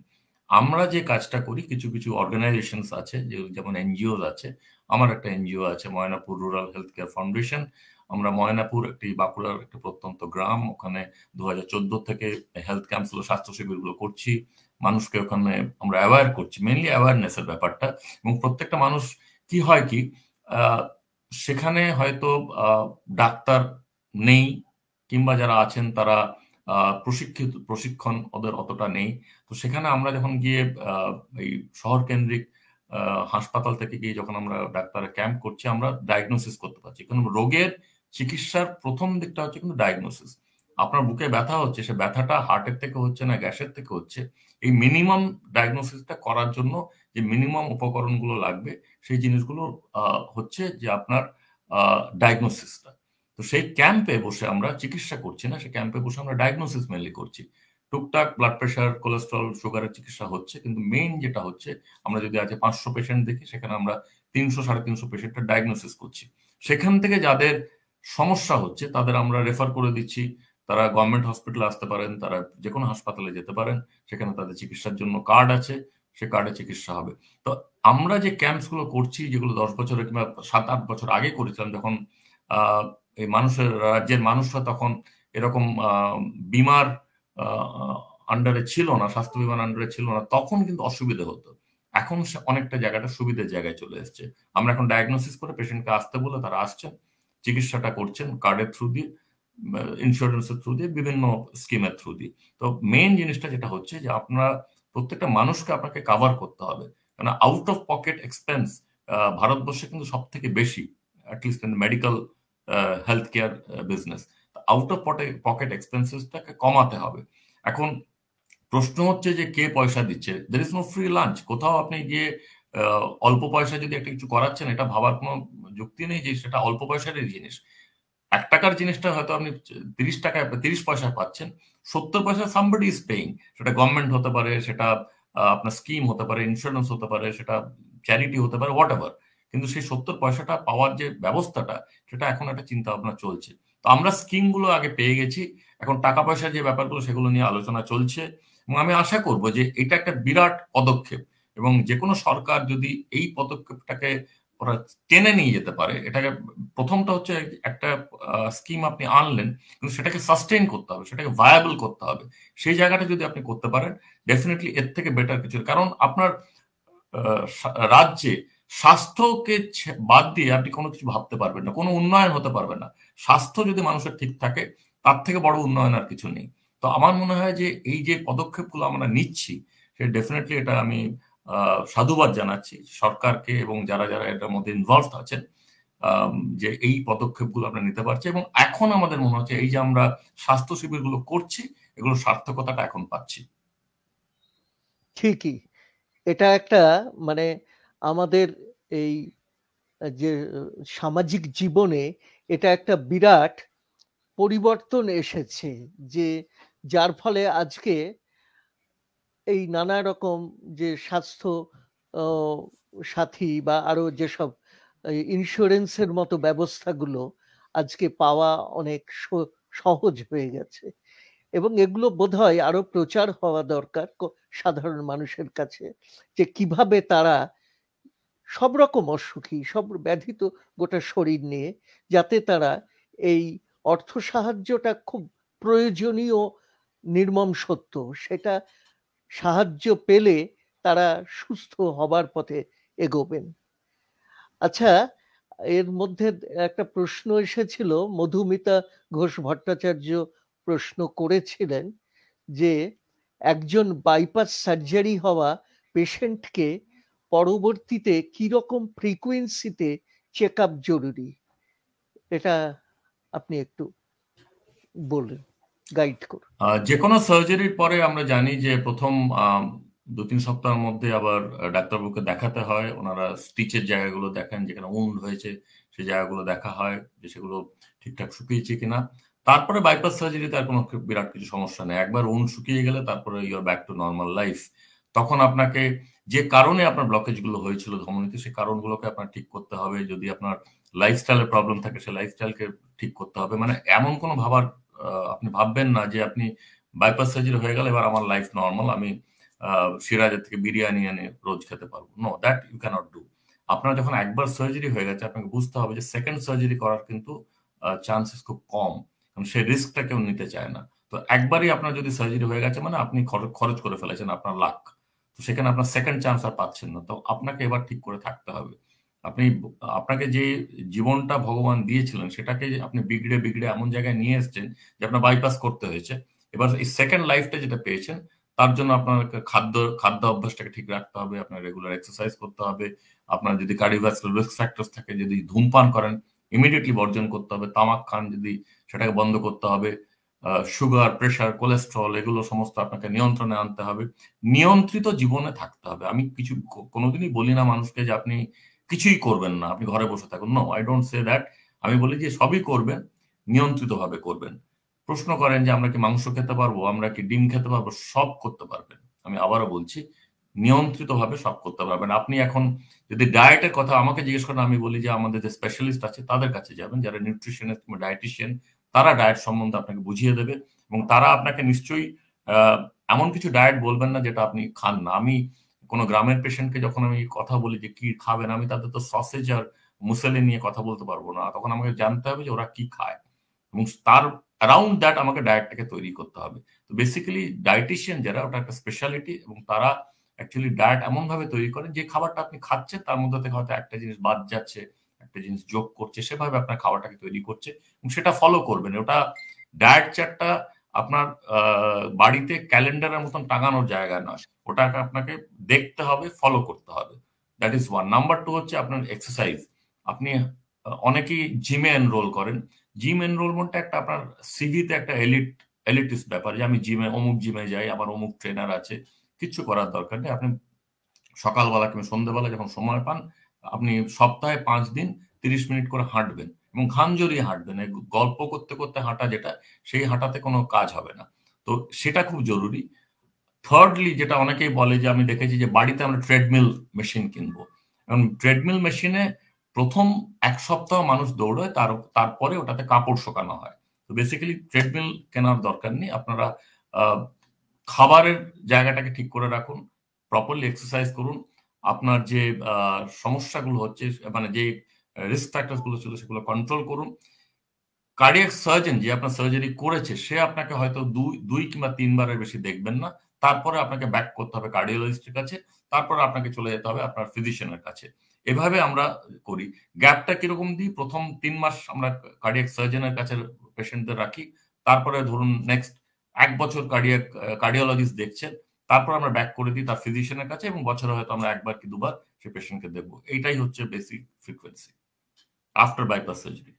আমরা যে কাজটা করি, কিছু কিছু অর্গানাইজেশনস আছে যেমন এনজিও আছে, আমার একটা এনজিও আছে Moynapur rural health care foundation. আমরা ময়নাপুর একটি বাঁকুড়ার একটি প্রত্যন্ত গ্রাম, ওখানে 2014 থেকে হেলথ ক্যাম্পস, স্বাস্থ্য শিবিরগুলো করছি, মানুষকে ওখানে আমরা অ্যাওয়্যার করছি, মেইনলি অ্যাওয়ারনেসের ব্যাপারটা। এবং প্রত্যেকটা মানুষ কি হয় কি, সেখানে হয়তো ডাক্তার নেই, কিংবা যারা আছেন তারা প্রশিক্ষণ ওদের অতটা নেই। তো সেখানে আমরা যখন গিয়ে এই শহর কেন্দ্রিক হাসপাতাল থেকে গিয়ে যখন আমরা ডাক্তারের ক্যাম্প করছি, আমরা ডায়াগনোসিস করতে পারছি। কারণ রোগের চিকিৎসার প্রথম দিকটা হচ্ছে কিন্তু ডায়াগনোসিস। আপনার বুকে ব্যথা হচ্ছে, সে ব্যথাটা হার্টের থেকে হচ্ছে না গ্যাসের থেকে হচ্ছে, এই মিনিমাম ডায়াগনোসিসটা করার জন্য যে মিনিমাম উপকরণগুলো লাগবে সেই জিনিসগুলো হচ্ছে যে আপনার ডায়াগনোসিসটা। তো সেই ক্যাম্পে বসে আমরা চিকিৎসা করছি না, সেই ক্যাম্পে বসে আমরা ডায়াগনোসিস মেনলি করছি। টুকটাক ব্লাড প্রেশার, কোলেস্ট্রল, সুগারের চিকিৎসা হচ্ছে, কিন্তু মেইন যেটা হচ্ছে আমরা যদি আজকে 500 পেশেন্ট দেখি, সেখানে আমরা 300-350 পেশেন্টের ডায়াগনোসিস করছি। সেখান থেকে যাদের সমস্যা হচ্ছে তাদের আমরা রেফার করে দিচ্ছি। তারা গভর্নমেন্ট হসপিটালে আসতে পারেন, তারা যে কোনো হাসপাতালে যেতে পারেন, সেখানে তাদের চিকিৎসার জন্য কার্ড আছে, সে কার্ডে চিকিৎসা হবে। তো আমরা যে ক্যাম্পস গুলো করছি, যেগুলো 10 বছরের কিংবা 7-8 বছর আগে করেছিলাম, যখন এই রাজ্যের মানুষরা তখন এরকম বিমার আন্ডারে ছিল না, স্বাস্থ্য বিমার আন্ডারে ছিল না, তখন কিন্তু অসুবিধা হতো। এখন অনেকটা জায়গাটা সুবিধার জায়গায় চলে এসছে। আমরা এখন ডায়াগনোসিস করে পেশেন্টকে আসতে বলে তারা আসছেন, চিকিৎসাটা করছেন কার্ডের থ্রু দিয়ে, ইন্স্যুরেন্সের থ্রু দিয়ে, বিভিন্ন স্কিমের থ্রু দিয়ে। তো মেইন জিনিসটা যেটা হচ্ছে যে আপনার প্রত্যেকটা মানুষকে আপনাকে কাভার করতে হবে, কারণ আউট অফ পকেট এক্সপেন্স ভারতবর্ষে কিন্তু সব থেকে বেশি, at least in medical health care business. Out of pocket এক্সপেন্সেসটাকে কমাতে হবে। এখন প্রশ্ন হচ্ছে যে কে পয়সা দিচ্ছে? There is no free lunch. কোথাও আপনি গিয়ে অল্প পয়সা যদি একটা কিছু করাচ্ছেন, এটা ভাবার কোনো যুক্তি নেই যে সেটা অল্প পয়সারই জিনিস। 1 টাকার জিনিসটা হয়তো আপনি 30 টাকায় 30 পয়সায় পাচ্ছেন, 70 পয়সা সামবডি ইজ পেইং। সেটা গভর্নমেন্ট হতে পারে, সেটা আপনার স্কিম হতে পারে, ইন্স্যুরেন্স হতে পারে, সেটা চ্যারিটি হতে পারে, হোয়াট এভার। কিন্তু সেই 70 পয়সাটা পাওয়ার যে ব্যবস্থাটা, সেটা এখন একটা চিন্তা ভাবনা চলছে। তো আমরা স্কিমগুলো আগে পেয়ে গেছি, এখন টাকা পয়সার যে ব্যাপারগুলো সেগুলো নিয়ে আলোচনা চলছে, এবং আমি আশা করব যে এটা একটা বিরাট পদক্ষেপ, এবং যে কোনো সরকার যদি এই পদক্ষেপটাকে ওরা টেনে নিয়ে যেতে পারে, এটাকে প্রথমটা হচ্ছে একটা স্কিম আপনি আনলেন, কিন্তু সেটাকে সাস্টেইন করতে হবে, সেটাকে ভায়াবল করতে হবে। সেই জায়গাটা যদি আপনি করতে পারেন, ডেফিনেটলি এর থেকে বেটার কিছু, কারণ আপনার রাজ্যে স্বাস্থ্যকে বাদ দিয়ে আপনি কোনো কিছু ভাবতে পারবেন না, কোনো উন্নয়ন হতে পারবে না। স্বাস্থ্য যদি মানুষের ঠিক থাকে, তার থেকে বড় উন্নয়ন আর কিছু নেই। তো আমার মনে হয় যে এই যে পদক্ষেপগুলো আমরা নিচ্ছি, সে ডেফিনেটলি এটা আমি সাধুবাদ জানাচ্ছি সরকারকে এবং যারা যারা এটার মধ্যে ইনভলভ আছেন, যে এই পদক্ষেপগুলো আমরা নিতে পারছি। এবং এখন আমাদের মনে হচ্ছে এই যে আমরা স্বাস্থ্য শিবিরগুলো করছি, এগুলোর সার্থকতাটা এখন পাচ্ছি। ঠিকই, এটা একটা মানে আমাদের এই যে সামাজিক জীবনে এটা একটা বিরাট পরিবর্তন এসেছে, যে যার ফলে আজকে এই নানা রকম যে স্বাস্থ্য সাথী বা আরো যেসব ইন্স্যুরেন্সের মতো ব্যবস্থাগুলো আজকে পাওয়া অনেক সহজ হয়ে গেছে, এবং এগুলো বোধহয় আরো প্রচার হওয়া দরকার সাধারণ মানুষের কাছে, যে কিভাবে তারা সব রকম অসুখী, সব ব্যাধিত গোটা শরীর নিয়ে, যাতে তারা এই অর্থ সাহায্যটা খুব প্রয়োজনীয় নির্মম সত্য, সেটা সাহায্য পেলে তারা সুস্থ হবার পথে এগোবেন। আচ্ছা, এর মধ্যে একটা প্রশ্ন এসেছিল, মধুমিতা ঘোষ ভট্টাচার্য প্রশ্ন করেছিলেন যে একজন বাইপাস সার্জারি হওয়া পেশেন্টকে পরবর্তীতে কি রকম ফ্রিকোয়েন্সিতে চেক আপ জরুরি, এটা আপনি একটু বলুন, গাইড করুন। যে কোনো সার্জারির পরে আমরা জানি যে প্রথম 2-3 সপ্তাহের মধ্যে আবার ডাক্তারবাবুকে দেখাতে হয়। ওনারা স্টিচের জায়গাগুলো দেখেন, যেখানে উন্ড হয়েছে সেই জায়গাগুলো দেখা হয় যে সেগুলো ঠিকঠাক শুকিয়েছে কিনা। তারপরে বাইপাস সার্জারিতে আর কোনো বিরাট কিছু সমস্যা নেই। একবার উন্ড শুকিয়ে গেলে তারপরে your back to normal life. তখন আপনাকে যে কারণে আপনার ব্লকেজগুলো হয়েছিল ধমনীতে, সেই কারণগুলোকে আপনার ঠিক করতে হবে। যদি আপনার লাইফস্টাইলের প্রবলেম থাকে, সেই লাইফস্টাইলকে ঠিক করতে হবে। মানে এমন কোনো আপনি ভাববেন না যে আপনি বাইপাস সার্জারি হয়ে গেলে এবার আমার লাইফ নর্মাল, আমি সিরাজের থেকে বিরিয়ানি এনে রোজ খেতে পারবো। No, that you cannot do. আপনার যখন একবার সার্জারি হয়ে গেছে, আপনাকে বুঝতে হবে যে সেকেন্ড সার্জারি করার কিন্তু চান্সেস খুব কম, কারণ সেই রিস্কটা কেউ নিতে চায় না। তো একবারই আপনার যদি সার্জারি হয়ে গেছে মানে আপনি খরচ করে ফেলেছেন আপনার লাখ, তো সেখানে আপনার সেকেন্ড চান্স আর পাচ্ছেন না। তো আপনাকে এবার ঠিক করে থাকতে হবে। আপনাকে যে জীবনটা ভগবান দিয়েছিলেন, সেটাকে আপনি বিগড়ে বিগড়ে এমন জায়গায় নিয়ে এসছেন যে আপনার বাইপাস করতে হয়েছে। এবার এই সেকেন্ড লাইফটা যেটা পেয়েছেন, তার জন্য আপনার খাদ্য অভ্যাসটাকে ঠিক রাখতে হবে, আপনার রেগুলার এক্সারসাইজ করতে হবে, আপনার যদি কার্ডিওভাস্কুলার রিস্ক ফ্যাক্টরস থাকে, যদি ধূমপান করেন ইমিডিয়েটলি বর্জন করতে হবে, তামাক খান যদি সেটাকে বন্ধ করতে হবে, সুগার, প্রেশার, কোলেস্ট্রল এগুলো সমস্ত আপনাকে নিয়ন্ত্রণে আনতে হবে, নিয়ন্ত্রিত জীবনে থাকতে হবে। আমি কোনোদিনই বলি না মানুষকে যে আপনি কিছুই করবেন না, আপনি ঘরে বসে থাকুন। No, I don't say that. আমি বলি যে সবই করবেন, নিয়ন্ত্রিতভাবে করবেন। প্রশ্ন করেন যে আমরা কি মাংস খেতে পারবো, আমরা কি ডিম খেতে পারবো, সব করতে পারবেন। আমি আবারও বলছি, নিয়ন্ত্রিতভাবে সব করতে পারবেন। আপনি এখন যদি ডায়েটের কথা আমাকে জিজ্ঞেস করেন, আমি বলি যে আমাদের যে স্পেশালিস্ট আছে তাদের কাছে যাবেন, যারা নিউট্রিশনিস্ট কিংবা ডায়েটিশিয়ান, তারা ডায়েট সম্বন্ধে আপনাকে বুঝিয়ে দেবে এবং তারা আপনাকে নিশ্চয়ই এমন কিছু ডায়েট বলবেন না যেটা আপনি খান না। আমি কোনো গ্রামের পেশেন্টকে যখন আমি কথা বলি যে কি খাবেন, আমি তাদের তো সসেজ আর মুসেলি নিয়ে কথা বলতে পারবো না। তখন আমাকে জানতে হবে যে ওরা কি খায় এবং তার অ্যারাউন্ড দ্যাট আমাকে ডায়েটটাকে তৈরি করতে হবে। তো বেসিক্যালি ডায়েটিশিয়ান যারা, ওটা একটা স্পেশালিটি এবং তারা অ্যাকচুয়ালি ডায়েট এমন ভাবে তৈরি করেন যে খাবারটা আপনি খাচ্ছেন তার মধ্যে থেকে হয়তো একটা জিনিস বাদ যাচ্ছে, একটা জিনিস যোগ করছে, সেভাবে আপনার খাবারটাকে তৈরি করছে এবং সেটা ফলো করবেন। ওটা ডায়েট চার্টটা আপনার বাড়িতে ক্যালেন্ডারের মতন টাঙানোর জায়গা নয়, ওটাকে আপনাকে দেখতে হবে, ফলো করতে হবে। That is one. Number two হচ্ছে আপনার এক্সারসাইজ। আপনি অনেকেই জিমে এনরোল করেন। জিম এনরোলমেন্টটা একটা আপনার সিভিতে একটা এলিটিস্ট ব্যাপার যে আমি অমুক জিমে যাই, আমার অমুক ট্রেনার আছে। কিচ্ছু করার দরকার নেই। আপনি সকালবেলা কিংবা সন্ধ্যেবেলা যখন সময় পান, আপনি সপ্তাহে 5 দিন 30 মিনিট করে হাঁটবেন এবং ঘাম জড়িয়ে হাঁটবেন। গল্প করতে করতে হাঁটা যেটা, সেই হাঁটাতে কোনো কাজ হবে না। তো সেটা খুব জরুরি। থার্ডলি যেটা অনেকেই বলে যে আমি দেখেছি যে বাড়িতে আমরা ট্রেডমিল মেশিন কিনবো, এবং ট্রেডমিল মেশিনে প্রথম 1 সপ্তাহ মানুষ দৌড়ায়, তারপরে ওটাতে কাপড় শোকানো হয়। তো বেসিক্যালি ট্রেডমিল কেনার দরকার নেই। আপনারা খাবারের জায়গাটাকে ঠিক করে রাখুন, প্রপারলি এক্সারসাইজ করুন, আপনার যে সমস্যাগুলো হচ্ছে, মানে যে রিস্ক ফ্যাক্টরস গুলো ছিল সেগুলো কন্ট্রোল করুন। কার্ডিয়াক সার্জন যে আপনার সার্জারি করেছে, সে আপনাকে হয়তো 2 কিংবা 3 বারের বেশি দেখবেন না। তারপরে আপনাকে ব্যাক করতে হবে কার্ডিওলজিস্টের কাছে, তারপরে আপনাকে চলে যেতে হবে আপনার ফিজিশিয়ানের কাছে। এভাবে আমরা করি। গ্যাপটা কিরকম দিই? প্রথম 3 মাস আমরা কার্ডিয়াক সার্জনের কাছে পেশেন্টদের রাখি। তারপরে ধরুন নেক্সট 1 বছর কার্ডিওলজিস্ট দেখছেন। তারপর আমরা ব্যাক করে দিই তার ফিজিশিয়ানের কাছে এবং বছরে হয়তো আমরা 1 বার কি 2 বার সে পেশেন্টকে দেখবো। এইটাই হচ্ছে basic frequency after bypass surgery.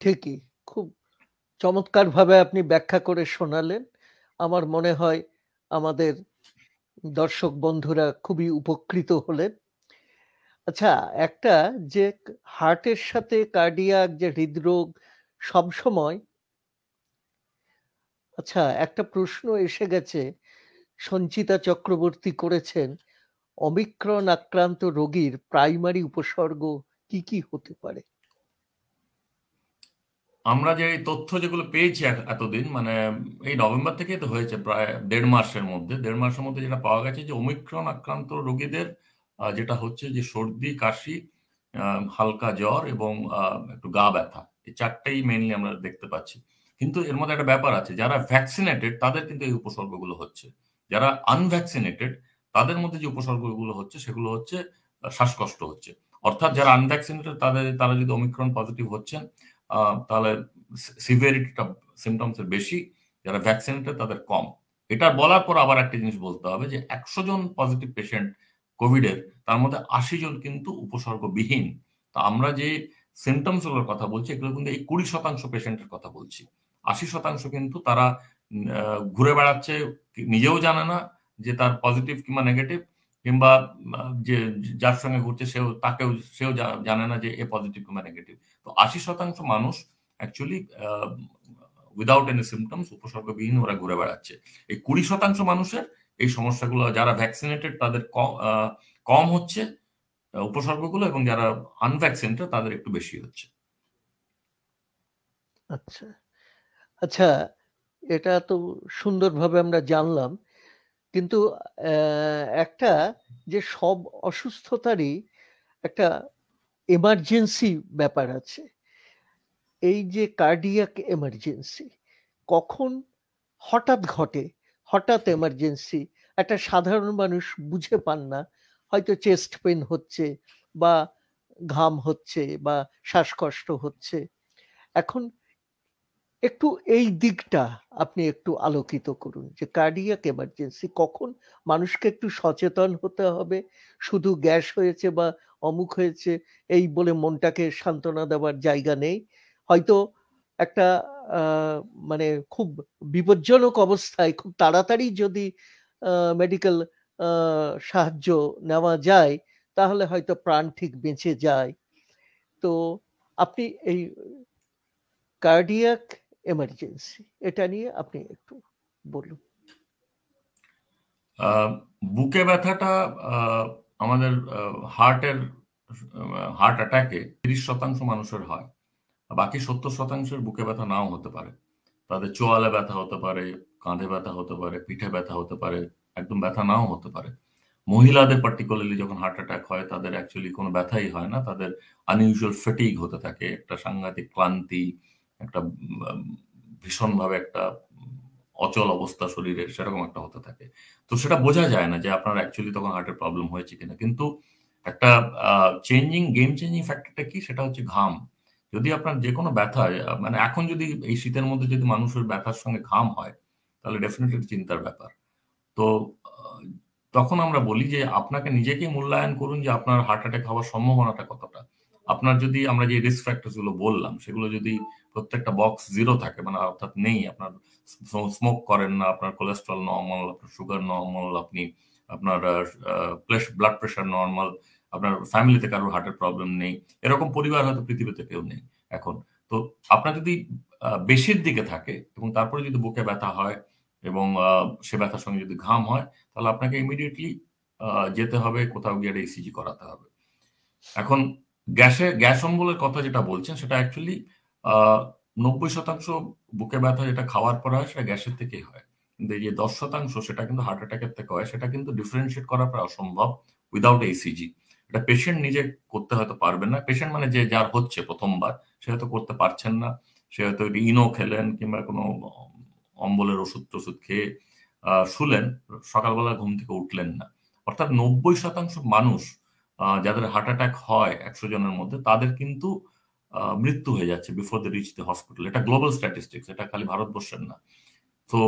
ঠিকই, খুব চমৎকারভাবে আপনি ব্যাখ্যা করে শোনালেন। আমার মনে হয় আমাদের দর্শক বন্ধুরা খুবই উপকৃত হলেন। আচ্ছা, একটা যে হার্টের সাথে কার্ডিয়াক যে হৃদরোগ সবসময়, আচ্ছা একটা প্রশ্ন এসে গেছে, সঞ্চিতা চক্রবর্তী করেছেন, অমিক্রন আক্রান্ত রোগীর প্রাইমারি উপসর্গ কি কি হতে পারে? আমরা যে তথ্য যেগুলো পেয়েছি এতদিন, মানে এই নভেম্বর থেকেই তো হয়েছে, প্রায় 1.5 মাসের মধ্যে, যেটা পাওয়া গেছে যে ওমিক্রন আক্রান্ত রোগীদের যেটা হচ্ছে যে সর্দি, কাশি, হালকা জ্বর এবং একটু গা ব্যথা, এই 4টেই মেইনলি আমরা দেখতে পাচ্ছি। কিন্তু এর মধ্যে একটা ব্যাপার আছে, যারা ভ্যাকসিনেটেড তাদের কিন্তু এই উপসর্গগুলো হচ্ছে। যারা আনভ্যাকসিনেটেড তাদের মধ্যে যে উপসর্গগুলো হচ্ছে সেগুলো হচ্ছে শ্বাসকষ্ট হচ্ছে। অর্থাৎ যারা আনভ্যাকসিনেটেড তারা যদি ওমিক্রন পজিটিভ হচ্ছেন, তাহলে সিভিয়ারিটিটা সিমটমস এর বেশি, যারা ভ্যাকসিনেটেড তাদের কম। এটা বলার পর আবার একটা জিনিস বলতে হবে যে 100 জন পজিটিভ পেশেন্ট কোভিড এর, তার মধ্যে 80 জন কিন্তু উপসর্গবিহীন। তো আমরা যে সিমটমস গুলোর কথা বলছি, এগুলো কিন্তু এই 20% পেশেন্টের কথা বলছি। 80% কিন্তু তারা ঘুরে বেড়াচ্ছে, নিজেও জানে না যে তার পজিটিভ কিংবা নেগেটিভ, কিংবা যে যার সঙ্গে ঘুরছে সেও জানে না যে এ পজিটিভ কিংবা নেগেটিভ। তো 80% মানুষ অ্যাকচুয়ালি উইদাউট এনি সিমটমস, উপসর্গবিহীন ওরা ঘুরে বেড়াচ্ছে। এই 20% মানুষের এই সমস্যাগুলো, যারা ভ্যাকসিনেটেড তাদের কম হচ্ছে উপসর্গগুলো, এবং যারা আনভ্যাকসিনেটেড তাদের একটু বেশি হচ্ছে। আচ্ছা আচ্ছা, এটা তো সুন্দরভাবে আমরা জানলাম, কিন্তু একটা যে সব অসুস্থতারই একটা এমার্জেন্সি ব্যাপার আছে। এই যে কার্ডিয়াক এমার্জেন্সি কখন হঠাৎ ঘটে, হঠাৎ এমার্জেন্সি, একটা সাধারণ মানুষ বুঝে পান না, হয়তো চেস্ট পেন হচ্ছে বা ঘাম হচ্ছে বা শ্বাসকষ্ট হচ্ছে। এখন একটু এই দিকটা আপনি একটু আলোকিত করুন যে কার্ডিয়াক এমার্জেন্সি কখন মানুষকে একটু সচেতন হতে হবে, শুধু গ্যাস হয়েছে বা অমুক হয়েছে এই বলে মনটাকে সান্ত্বনা দেওয়ার জায়গা নেই। হয়তো একটা আহ, মানে খুব বিপজ্জনক অবস্থায় খুব তাড়াতাড়ি যদি মেডিকেল সাহায্য নেওয়া যায় তাহলে হয়তো প্রাণ ঠিক বেঁচে যায়। তো আপনি এই কার্ডিয়াক এমার্জেন্সি এটা নিয়ে আপনি একটু বলুন। বুকে ব্যথাটা আমাদের হার্টের হার্ট অ্যাটাকে 30% মানুষের হয়, বাকি 70%-এর বুকে ব্যথা নাও হতে পারে। তাদের চোয়ালে ব্যথা হতে পারে, কাঁধে ব্যথা হতে পারে, পিঠে ব্যথা হতে পারে, একদম ব্যথা নাও হতে পারে। মহিলাদের পার্টিকুলারলি যখন হার্ট অ্যাটাক হয় তাদের অ্যাকচুয়ালি কোনো ব্যথাই হয় না, তাদের আনইউজুয়াল ফেটিগ হতে থাকে, একটা সাংঘাতিক ক্লান্তি, একটা ভীষণভাবে একটা অচল অবস্থা শরীরের সেরকম একটা হতে থাকে। তো সেটা বোঝা যায় না যে আপনার অ্যাকচুয়ালি তখন হার্টের প্রবলেম হয়েছে কিনা। কিন্তু একটা গেম চেঞ্জিং ফ্যাক্টরটা কি, সেটা হচ্ছে ঘাম। যদি আপনার যে কোনো ব্যথা মানে এখন যদি এই শীতের মধ্যে যদি মানুষের ব্যথার সঙ্গে ঘাম হয় তাহলে ডেফিনেটলি চিন্তার ব্যাপার। তো আহ, তখন আমরা বলি যে আপনাকে নিজেকে মূল্যায়ন করুন যে আপনার হার্ট অ্যাটাক হওয়ার সম্ভাবনাটা কতটা। আপনার যদি আমরা যে রিস্ক ফ্যাক্টরস গুলো বললাম সেগুলো যদি প্রত্যেকটা বক্স জিরো থাকে, মানে অর্থাৎ নেই, আপনার স্মোক করেন না, আপনার কোলেস্ট্রল নর্মাল, আপনার সুগার নর্মাল, আপনি আপনার ব্লাড প্রেশার নর্মাল, আপনার ফ্যামিলিতে কারোর হার্টের প্রবলেম নেই, এরকম পরিবার হয়তো পৃথিবীতে কেউ নেই এখন। তো আপনার যদি বেশির দিকে থাকে এবং তারপরে যদি বুকে ব্যথা হয় এবং সে ব্যথার সঙ্গে যদি ঘাম হয় তাহলে আপনাকে ইমিডিয়েটলি যেতে হবে, কোথাও গিয়ে একটা ইসিজি করাতে হবে। এখন গ্যাস অম্বলের কথা যেটা বলছেন সেটা অ্যাকচুয়ালি 90% বুকে ব্যথা যেটা খাওয়ার পর হয় সেটা গ্যাসের থেকেই হয়, কিন্তু এই যে 10% সেটা কিন্তু হার্ট অ্যাটাকের থেকে হয়, সেটা কিন্তু ডিফারেন্সিয়েট করা প্রায় অসম্ভব উইদাউট ইসিজি। এটা পেশেন্ট নিজে করতে হয়তো পারবেন না, পেশেন্ট মানে যে যার হচ্ছে প্রথমবার সে হয়তো করতে পারছেন না, সে হয়তো ইনো খেলেন কিংবা কোনো অম্বলের ওষুধ টষুধ খেয়ে শুলেন, সকালবেলা ঘুম থেকে উঠলেন না। অর্থাৎ 90% মানুষ যাদের হার্ট অ্যাটাক হয় 100 জনের মধ্যে তাদের কিন্তু মৃত্যু হয়ে যাচ্ছে before they reach the hospital. এটা গ্লোবাল স্ট্যাটিস্টিক্স, এটা খালি ভারতবর্ষের না। তো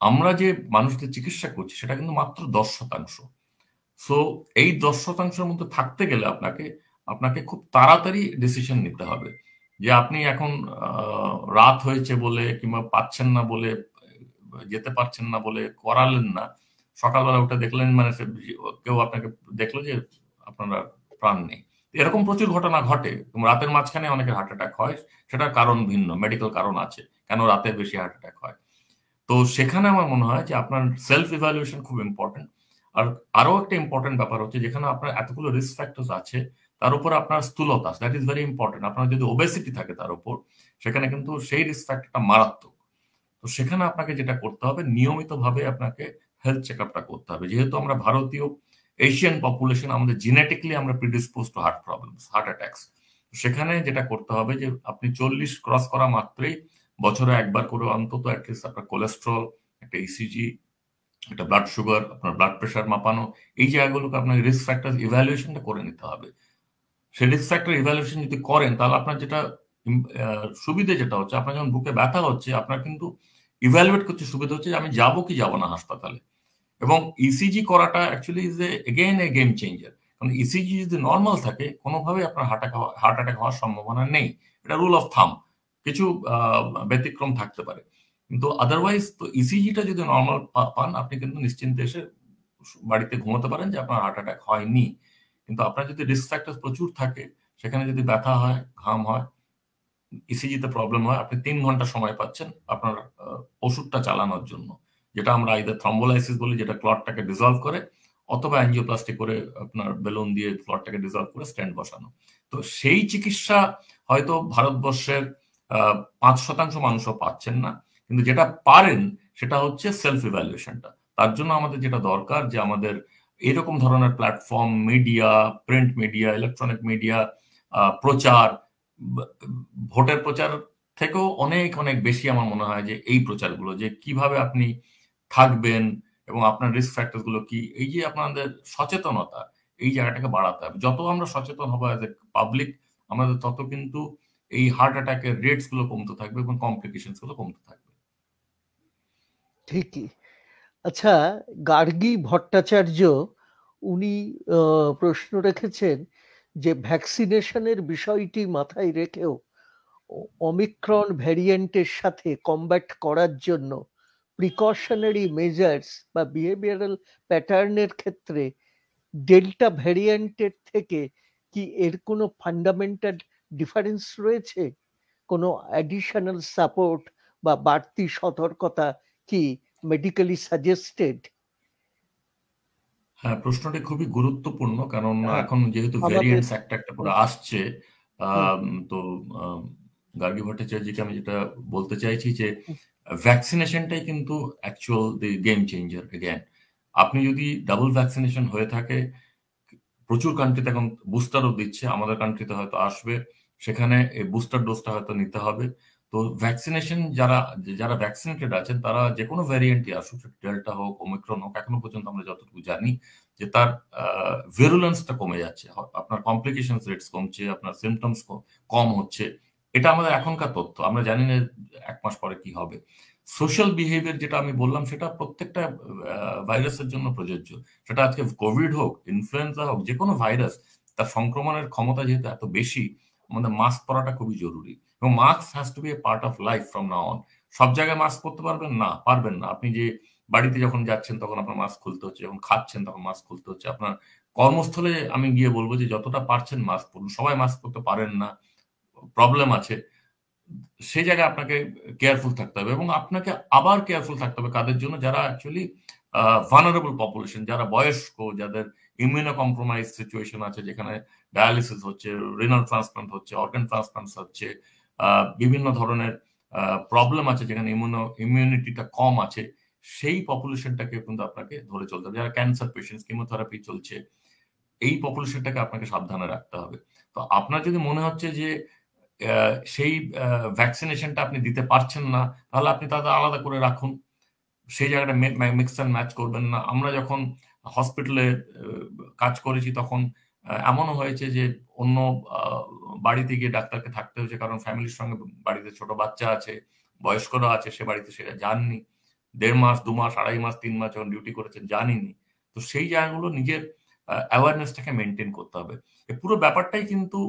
আমরা যে মানুষদের চিকিৎসা করছি সেটা কিন্তু মাত্র 10%। সো এই 10%-এর মধ্যে থাকতে গেলে আপনাকে আপনাকে খুব তাড়াতাড়ি ডিসিশন নিতে হবে যে আপনি এখন রাত হয়েছে বলে কিংবা পাচ্ছেন না বলে, যেতে পারছেন না বলে করালেন না, সকালবেলা উঠে দেখলেন মানে কেউ আপনাকে দেখলো যে আপনার প্রাণ নেই। এরকম প্রচুর ঘটনা ঘটে এবং রাতের মাঝখানে অনেকের হার্ট অ্যাটাক হয়, সেটার কারণ ভিন্ন, মেডিকেল কারণ আছে কেন রাতে বেশি হার্ট অ্যাটাক হয়। তো সেখানে আমার মনে হয় যে আপনার সেলফ ইভ্যালুয়েশন খুব ইম্পর্টেন্ট। আর আরো একটা ইম্পর্টেন্ট ব্যাপার হচ্ছে যেখানে আপনার এতগুলো রিস্ক ফ্যাক্টরস আছে তার উপর আপনার স্থূলতা, দ্যাট ইজ ভেরি ইম্পর্টেন্ট। আপনার যদি ওবেসিটি থাকে তার উপর, সেখানে কিন্তু সেই রিস্ক ফ্যাক্টরটা মারাত্মক। তো সেখানে আপনাকে যেটা করতে হবে নিয়মিতভাবে আপনাকে হেলথ চেক আপটা করতে হবে। যেহেতু আমরা ভারতীয় এশিয়ান পপুলেশন, আমাদের জেনেটিক্যালি আমরা predispose to heart problems, heart attacks. সেখানে যেটা করতে হবে যে আপনি 40 ক্রস করা মাত্রই বছরে একবার করে অন্তত অ্যাটলিস্ট আপনার কোলেস্ট্রল, একটা ইসিজি, একটা ব্লাড সুগার, আপনার ব্লাড প্রেশার মাপানো, এই জায়গাগুলোকে আপনার রিস্ক ফ্যাক্টর ইভ্যালুয়েশনটা করে নিতে হবে। সেই রিস্ক ফ্যাক্টর ইভ্যালুয়েশন যদি করেন তাহলে আপনার যেটা সুবিধে যেটা হচ্ছে, আপনার যখন বুকে ব্যথা হচ্ছে আপনার কিন্তু ইভ্যালুয়েট করতে সুবিধা হচ্ছে যে আমি যাবো কি যাবো না হাসপাতালে। এবং ইসিজি করাটা actually is again A game changer. কারণ ইসিজি যদি নর্মাল থাকে কোনোভাবেই আপনার হার্ট অ্যাটাক হওয়ার সম্ভাবনা নেই। এটা রুল অফ থাম। কিছু ব্যতিক্রম থাকতে পারে, কিন্তু আদারওয়াইজ তো ইসিজিটা যদি নর্মাল পান আপনি কিন্তু নিশ্চিন্তে এসে বাড়িতে ঘুমোতে পারেন যে আপনার হার্ট অ্যাটাক হয়নি। কিন্তু আপনার যদি রিস্ক ফ্যাক্টর প্রচুর থাকে, সেখানে যদি ব্যথা হয়, ঘাম হয়, ইসিজিতে প্রবলেম হয়, আপনি 3 ঘন্টা সময় পাচ্ছেন আপনার ওষুধটা চালানোর জন্য, যেটা আমরা আইদার থ্রম্বোলাইসিস বলি, যেটা ক্লটটাকে ডিজলভ করে, অথবা অ্যাঞ্জিওপ্লাস্টি করে আপনার বেলুন দিয়ে ক্লটটাকে ডিজলভ করে স্ট্যান্ড বসানো। তো সেই চিকিৎসা হয়তো ভারতবর্ষের 5% মানুষও পাচ্ছেন না, কিন্তু যেটা পারেন সেটা হচ্ছে সেলফ ইভ্যালুয়েশনটা। তার জন্য আমাদের যেটা দরকার যে আমাদের এরকম ধরনের platform, media, print media, electronic media, প্রচার, ভোটের প্রচার থেকেও অনেক অনেক বেশি আমার মনে হয় যে এই প্রচারগুলো, যে কিভাবে আপনি থাকবেন এবং আপনার রিস্ক ফ্যাক্টর গুলো কি, এই যে আপনাদের সচেতনতা, এই জায়গাটাকে বাড়াতে হবে। যত আমরা সচেতন হবো অ্যাজ এ পাবলিক, আমাদের তত কিন্তু এই হার্ট অ্যাটাকের রেটস গুলো কমতে থাকবে এবং কমপ্লিকেশনস গুলো কমতে থাকবে। ঠিকই। আচ্ছা, গার্গী ভট্টাচার্য উনি প্রশ্ন রেখেছেন যে ভ্যাকসিনেশনের বিষয়টি মাথায় রেখেও ওমিক্রন ভ্যারিয়েন্টের সাথে কমব্যাট করার জন্য প্রিকশনারি মেজার্স বা বিহেভিয়ারাল প্যাটার্নের ক্ষেত্রে ডেল্টা ভ্যারিয়েন্টের থেকে কি এর কোনো ফান্ডামেন্টাল ডিফারেন্স রয়েছে? কোনো অ্যাডিশনাল সাপোর্ট বা বাড়তি সতর্কতা কি মেডিকেলি সাজেস্টেড? হ্যাঁ, প্রশ্নটি খুবই গুরুত্বপূর্ণ, কারণ হ্যাঁ, এখন যেহেতু আমাদের ভ্যারিয়েন্টস একটা একটা করে হুম, আসছে, হুম, তো গার্গী ভট্টাচার্যকে আমি যেটা বলতে চাইছি যে হুম, ভ্যাকসিনেশনটাই কিন্তু actual the game changer again. আপনি যদি ডাবল ভ্যাকসিনেশন হয়ে থাকে, প্রচুর কান্ট্রিতে এখন বুস্টারও দিচ্ছে, আমাদের কান্ট্রিতে হয়তো আসবে, সেখানে এই বুস্টার ডোজটা হয়তো নিতে হবে। তো ভ্যাকসিনেশন যারা ভ্যাকসিনেটেড আছেন তারা যে কোনো ভ্যারিয়েন্টই আসুক, ডেল্টা হোক, ওমিক্রন হোক, এখনো পর্যন্ত আমরা যতটুকু জানি যে তার ভেরুলেন্সটা কমে যাচ্ছে, আপনার কমপ্লিকেশন রেটস কমছে, আপনার সিমটমস কম হচ্ছে। এটা আমাদের এখনকার তথ্য, আমরা জানি না 1 মাস পরে কি হবে। সোশ্যাল বিহেভিয়ার যেটা আমি বললাম সেটা প্রত্যেকটা ভাইরাসের জন্য প্রযোজ্য। সেটা আজকে কোভিড হোক, ইনফ্লুয়েঞ্জা হোক, যে কোনো ভাইরাস, তার সংক্রমণের ক্ষমতা যেহেতু এত বেশি, আমাদের মাস্ক পরাটা খুবই জরুরি, এবং mask has to be a part of life from now on. সব জায়গায় মাস্ক পরতে পারবেন না, পারবেন না। আপনি যে বাড়িতে যখন যাচ্ছেন তখন আপনার মাস্ক খুলতে হচ্ছে, যখন খাচ্ছেন তখন মাস্ক খুলতে হচ্ছে। আপনার কর্মস্থলে আমি গিয়ে বলবো যে যতটা পারছেন মাস্ক পরুন। সবাই মাস্ক পরতে পারেন না, প্রবলেম আছে, সেই জায়গায় আপনাকে কেয়ারফুল থাকতে হবে, এবং আপনাকে আবার কেয়ারফুল থাকতে হবে কাদের জন্য, যারা অ্যাকচুয়ালি ভালনারেবল পপুলেশন, যারা বয়স্ক, যাদের ইমিউনো কম্প্রোমাইজ সিচুয়েশন আছে, যেখানে ডায়ালিসিস হচ্ছে, রিনাল ট্রান্সপ্লান্ট হচ্ছে, অর্গান ট্রান্সপ্লান্ট হচ্ছে, বিভিন্ন ধরনের প্রবলেম আছে যেখানে ইমিউনিটিটা কম আছে, সেই পপুলেশনটাকে কিন্তু আপনাকে ধরে চলতে হবে। যারা ক্যান্সার পেশেন্ট, কিমোথেরাপি চলছে, এই পপুলেশনটাকে আপনাকে সাবধানে রাখতে হবে। তো আপনার যদি মনে হচ্ছে যে সেই ভ্যাকসিনেশনটা আপনি দিতে পারছেন না, তাহলে আপনি তাদের আলাদা করে রাখুন। সেই জায়গাটা মিক্স অ্যান্ড ম্যাচ করবেন না। আমরা যখন হসপিটালে কাজ করেছি তখন এমনও হয়েছে যে অন্য বাড়িতে গিয়ে ডাক্তারকে থাকতে হয়েছে, কারণ ফ্যামিলির সঙ্গে বাড়িতে ছোট বাচ্চা আছে, বয়স্করা আছে, সে বাড়িতে সেটা যাননি। ১.৫ মাস, ২ মাস, ২.৫ মাস, ৩ মাস যখন ডিউটি করেছেন জানিনি। তো সেই জায়গাগুলো নিজের অ্যাওয়ারনেসটাকে মেইনটেইন করতে হবে। এই পুরো ব্যাপারটাই কিন্তু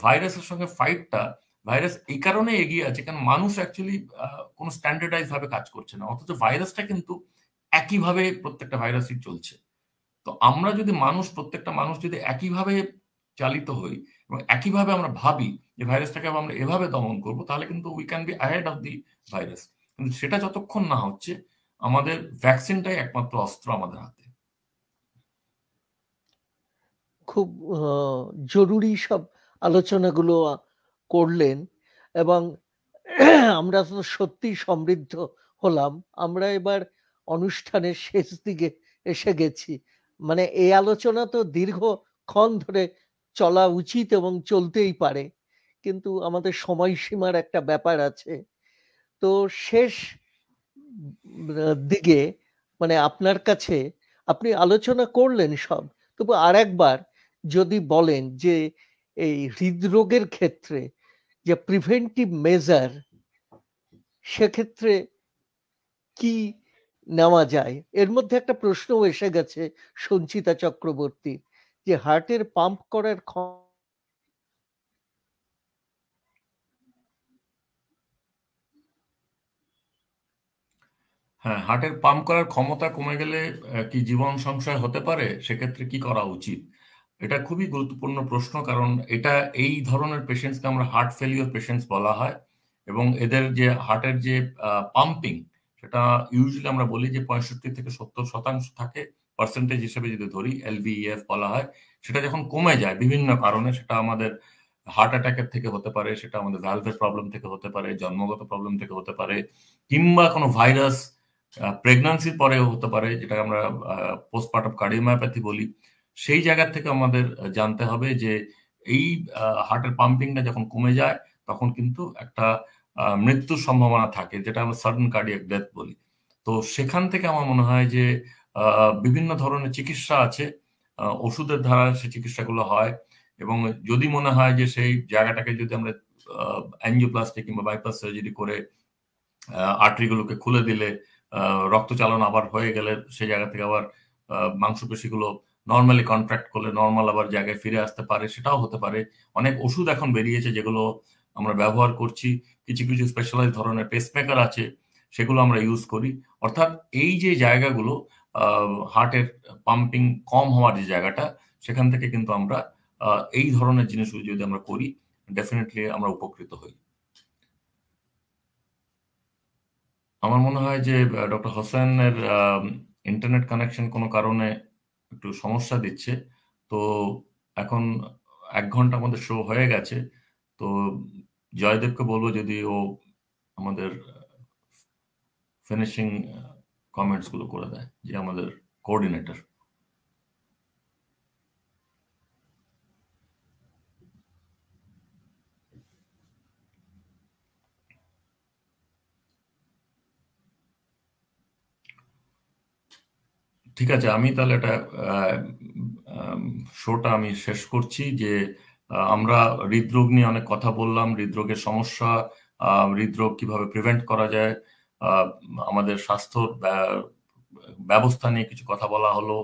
ভাইরাসের সঙ্গে ফাইটটা, ভাইরাস এই কারণে এগিয়ে আছে কারণ মানুষ অ্যাকচুয়ালি কোনো স্ট্যান্ডার্ডাইজ ভাবে কাজ করছে না, অথচ ভাইরাসটা কিন্তু একইভাবে প্রত্যেকটা ভাইরাসই চলছে। তো আমরা যদি প্রত্যেকটা মানুষ যদি একইভাবে চালিত হই এবং একইভাবে আমরা ভাবি যে ভাইরাসটাকে আমরা এভাবে দমন করব, তাহলে কিন্তু we can be ahead of the virus. কিন্তু সেটা যতক্ষণ না হচ্ছে, আমাদের ভ্যাকসিনটাই একমাত্র অস্ত্র আমাদের হাতে। খুব জরুরি সব আলোচনাগুলো করলেন, এবং আমরা তো সত্যি সমৃদ্ধ হলাম। আমরা এবার অনুষ্ঠানের শেষ দিকে এসে গেছি। মানে এই আলোচনা তো দীর্ঘক্ষণ ধরে চলা উচিত এবং চলতেই পারে, কিন্তু আমাদের সময়সীমার একটা ব্যাপার আছে। তো শেষ দিকে মানে আপনার কাছে, আপনি আলোচনা করলেন সব, তবু আরেকবার যদি বলেন যে এই হৃদরোগের ক্ষেত্রে যে প্রিভেন্টিভ মেজার, সেক্ষেত্রে কি নেওয়া যায়? এর মধ্যে একটা প্রশ্নও এসে গেছে সঞ্চিতা চক্রবর্তীর, যে হার্টের পাম্প করার হ্যাঁ, হার্টের পাম্প করার ক্ষমতা কমে গেলে কি জীবন সংশয় হতে পারে? সেক্ষেত্রে কি করা উচিত? এটা খুবই গুরুত্বপূর্ণ প্রশ্ন, কারণ এটা এই ধরনের পেশেন্টসকে আমরা হার্ট ফেলিওর পেশেন্টস বলা হয়, এবং এদের যে হার্টের যে পাম্পিং, সেটা ইউজুয়ালি আমরা বলি যে 65 থেকে 70% থাকে, পার্সেন্টেজ হিসেবে যদি ধরি, এলভিএফ বলা হয়। সেটা যখন কমে যায় বিভিন্ন কারণে, সেটা আমাদের হার্ট অ্যাটাকের থেকে হতে পারে, সেটা আমাদের ভ্যালভের প্রবলেম থেকে হতে পারে, জন্মগত প্রবলেম থেকে হতে পারে, কিংবা কোনো ভাইরাস প্রেগন্যান্সির পরেও হতে পারে, যেটা আমরা পোস্টপার্টাম কার্ডিওমায়োপ্যাথি বলি। সেই জায়গা থেকে আমাদের জানতে হবে যে এই হার্টের পাম্পিংটা যখন কমে যায়, তখন কিন্তু একটা মৃত্যুর সম্ভাবনা থাকে, যেটা আমরা সাডেন কার্ডিয়াক ডেথ বলি। তো সেখান থেকে আমার মনে হয় যে বিভিন্ন ধরনের চিকিৎসা আছে, ওষুধের দ্বারা সেই চিকিৎসাগুলো হয়, এবং যদি মনে হয় যে সেই জায়গাটাকে যদি আমরা অ্যাঞ্জিওপ্লাস্টি কিংবা বাইপাস সার্জারি করে আর্টারিগুলোকে খুলে দিলে রক্ত চালন আবার হয়ে গেলে সেই জায়গা থেকে আবার মাংসপেশিগুলো নর্মালি কন্ট্রাক্ট করলে নর্মাল আবার জায়গায় ফিরে আসতে পারে, সেটাও হতে পারে। অনেক ওষুধ এখন বেরিয়েছে যেগুলো আমরা ব্যবহার করছি। কিছু কিছু স্পেশালাইজ ধরনের পেসমেকার আছে, সেগুলো আমরা ইউজ করি। অর্থাৎ এই যে জায়গাগুলো হার্টের পাম্পিং কম হওয়ার যে জায়গাটা, সেখান থেকে কিন্তু আমরা এই ধরনের জিনিসগুলো যদি আমরা করি, ডেফিনেটলি আমরা উপকৃত হই। আমার মনে হয় যে ডক্টর হোসেনের ইন্টারনেট কানেকশন কোনো কারণে একটু সমস্যা দিচ্ছে। তো এখন 1 ঘন্টা আমাদের শো হয়ে গেছে। তো জয়দেবকে বলবো যদি ও আমাদের ফিনিশিং কমেন্টস গুলো করে দেয়, যে আমাদের কোঅর্ডিনেটর। ঠিক আছে, আমি তাহলে এটা শোটা আমি শেষ করছি। যে আমরা হৃদরোগ নিয়ে অনেক কথা বললাম, হৃদরোগের সমস্যা, হৃদরোগ কিভাবে প্রিভেন্ট করা যায়, আমাদের স্বাস্থ্য ব্যবস্থা নিয়ে কিছু কথা বলা হলো,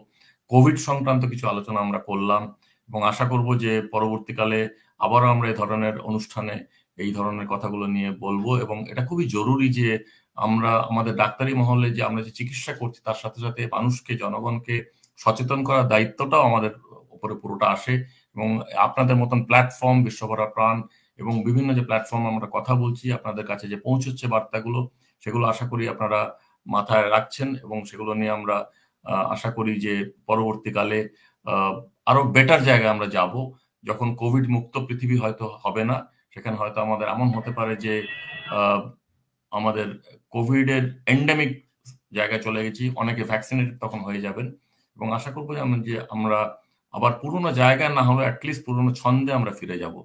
কোভিড সংক্রান্ত কিছু আলোচনা আমরা করলাম, এবং আশা করব যে পরবর্তীকালে আবারও আমরা এই ধরনের অনুষ্ঠানে এই ধরনের কথাগুলো নিয়ে বলবো। এবং এটা খুবই জরুরি যে আমরা আমাদের ডাক্তারি মহলে যে আমরা যে চিকিৎসা করছি তার সাথে সাথে মানুষকে, জনগণকে সচেতন করার দায়িত্বটাও আমাদের উপরে পুরোটা আসে। এবং আপনাদের মতন প্ল্যাটফর্ম, বিশ্বভরা প্রাণ এবং বিভিন্ন যে প্ল্যাটফর্ম আমরা কথা বলছি, আপনাদের কাছে যে পৌঁছচ্ছে বার্তাগুলো, সেগুলো আশা করি আপনারা মাথায় রাখছেন, এবং সেগুলো নিয়ে আমরা আশা করি যে পরবর্তীকালে আরো বেটার জায়গায় আমরা যাব। যখন কোভিড মুক্ত পৃথিবী হয়তো হবে না, সেখানে হয়তো আমাদের এমন হতে পারে যে আমাদের কোভিড এর এন্ডেমিক জায়গায় চলে গেছি, অনেকে ভ্যাকসিনেটেড তখন হয়ে যাবেন। এবং আশা করবো যে আমরা আবার পুরোনো জায়গায় না হলে অ্যাটলিস্ট পুরোনো ছন্দে আমরা ফিরে যাব।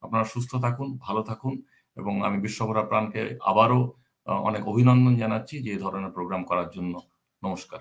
আপনারা সুস্থ থাকুন, ভালো থাকুন, এবং আমি বিশ্বভরা প্রাণকে আবারও অনেক অভিনন্দন জানাচ্ছি যে এই ধরনের প্রোগ্রাম করার জন্য। নমস্কার।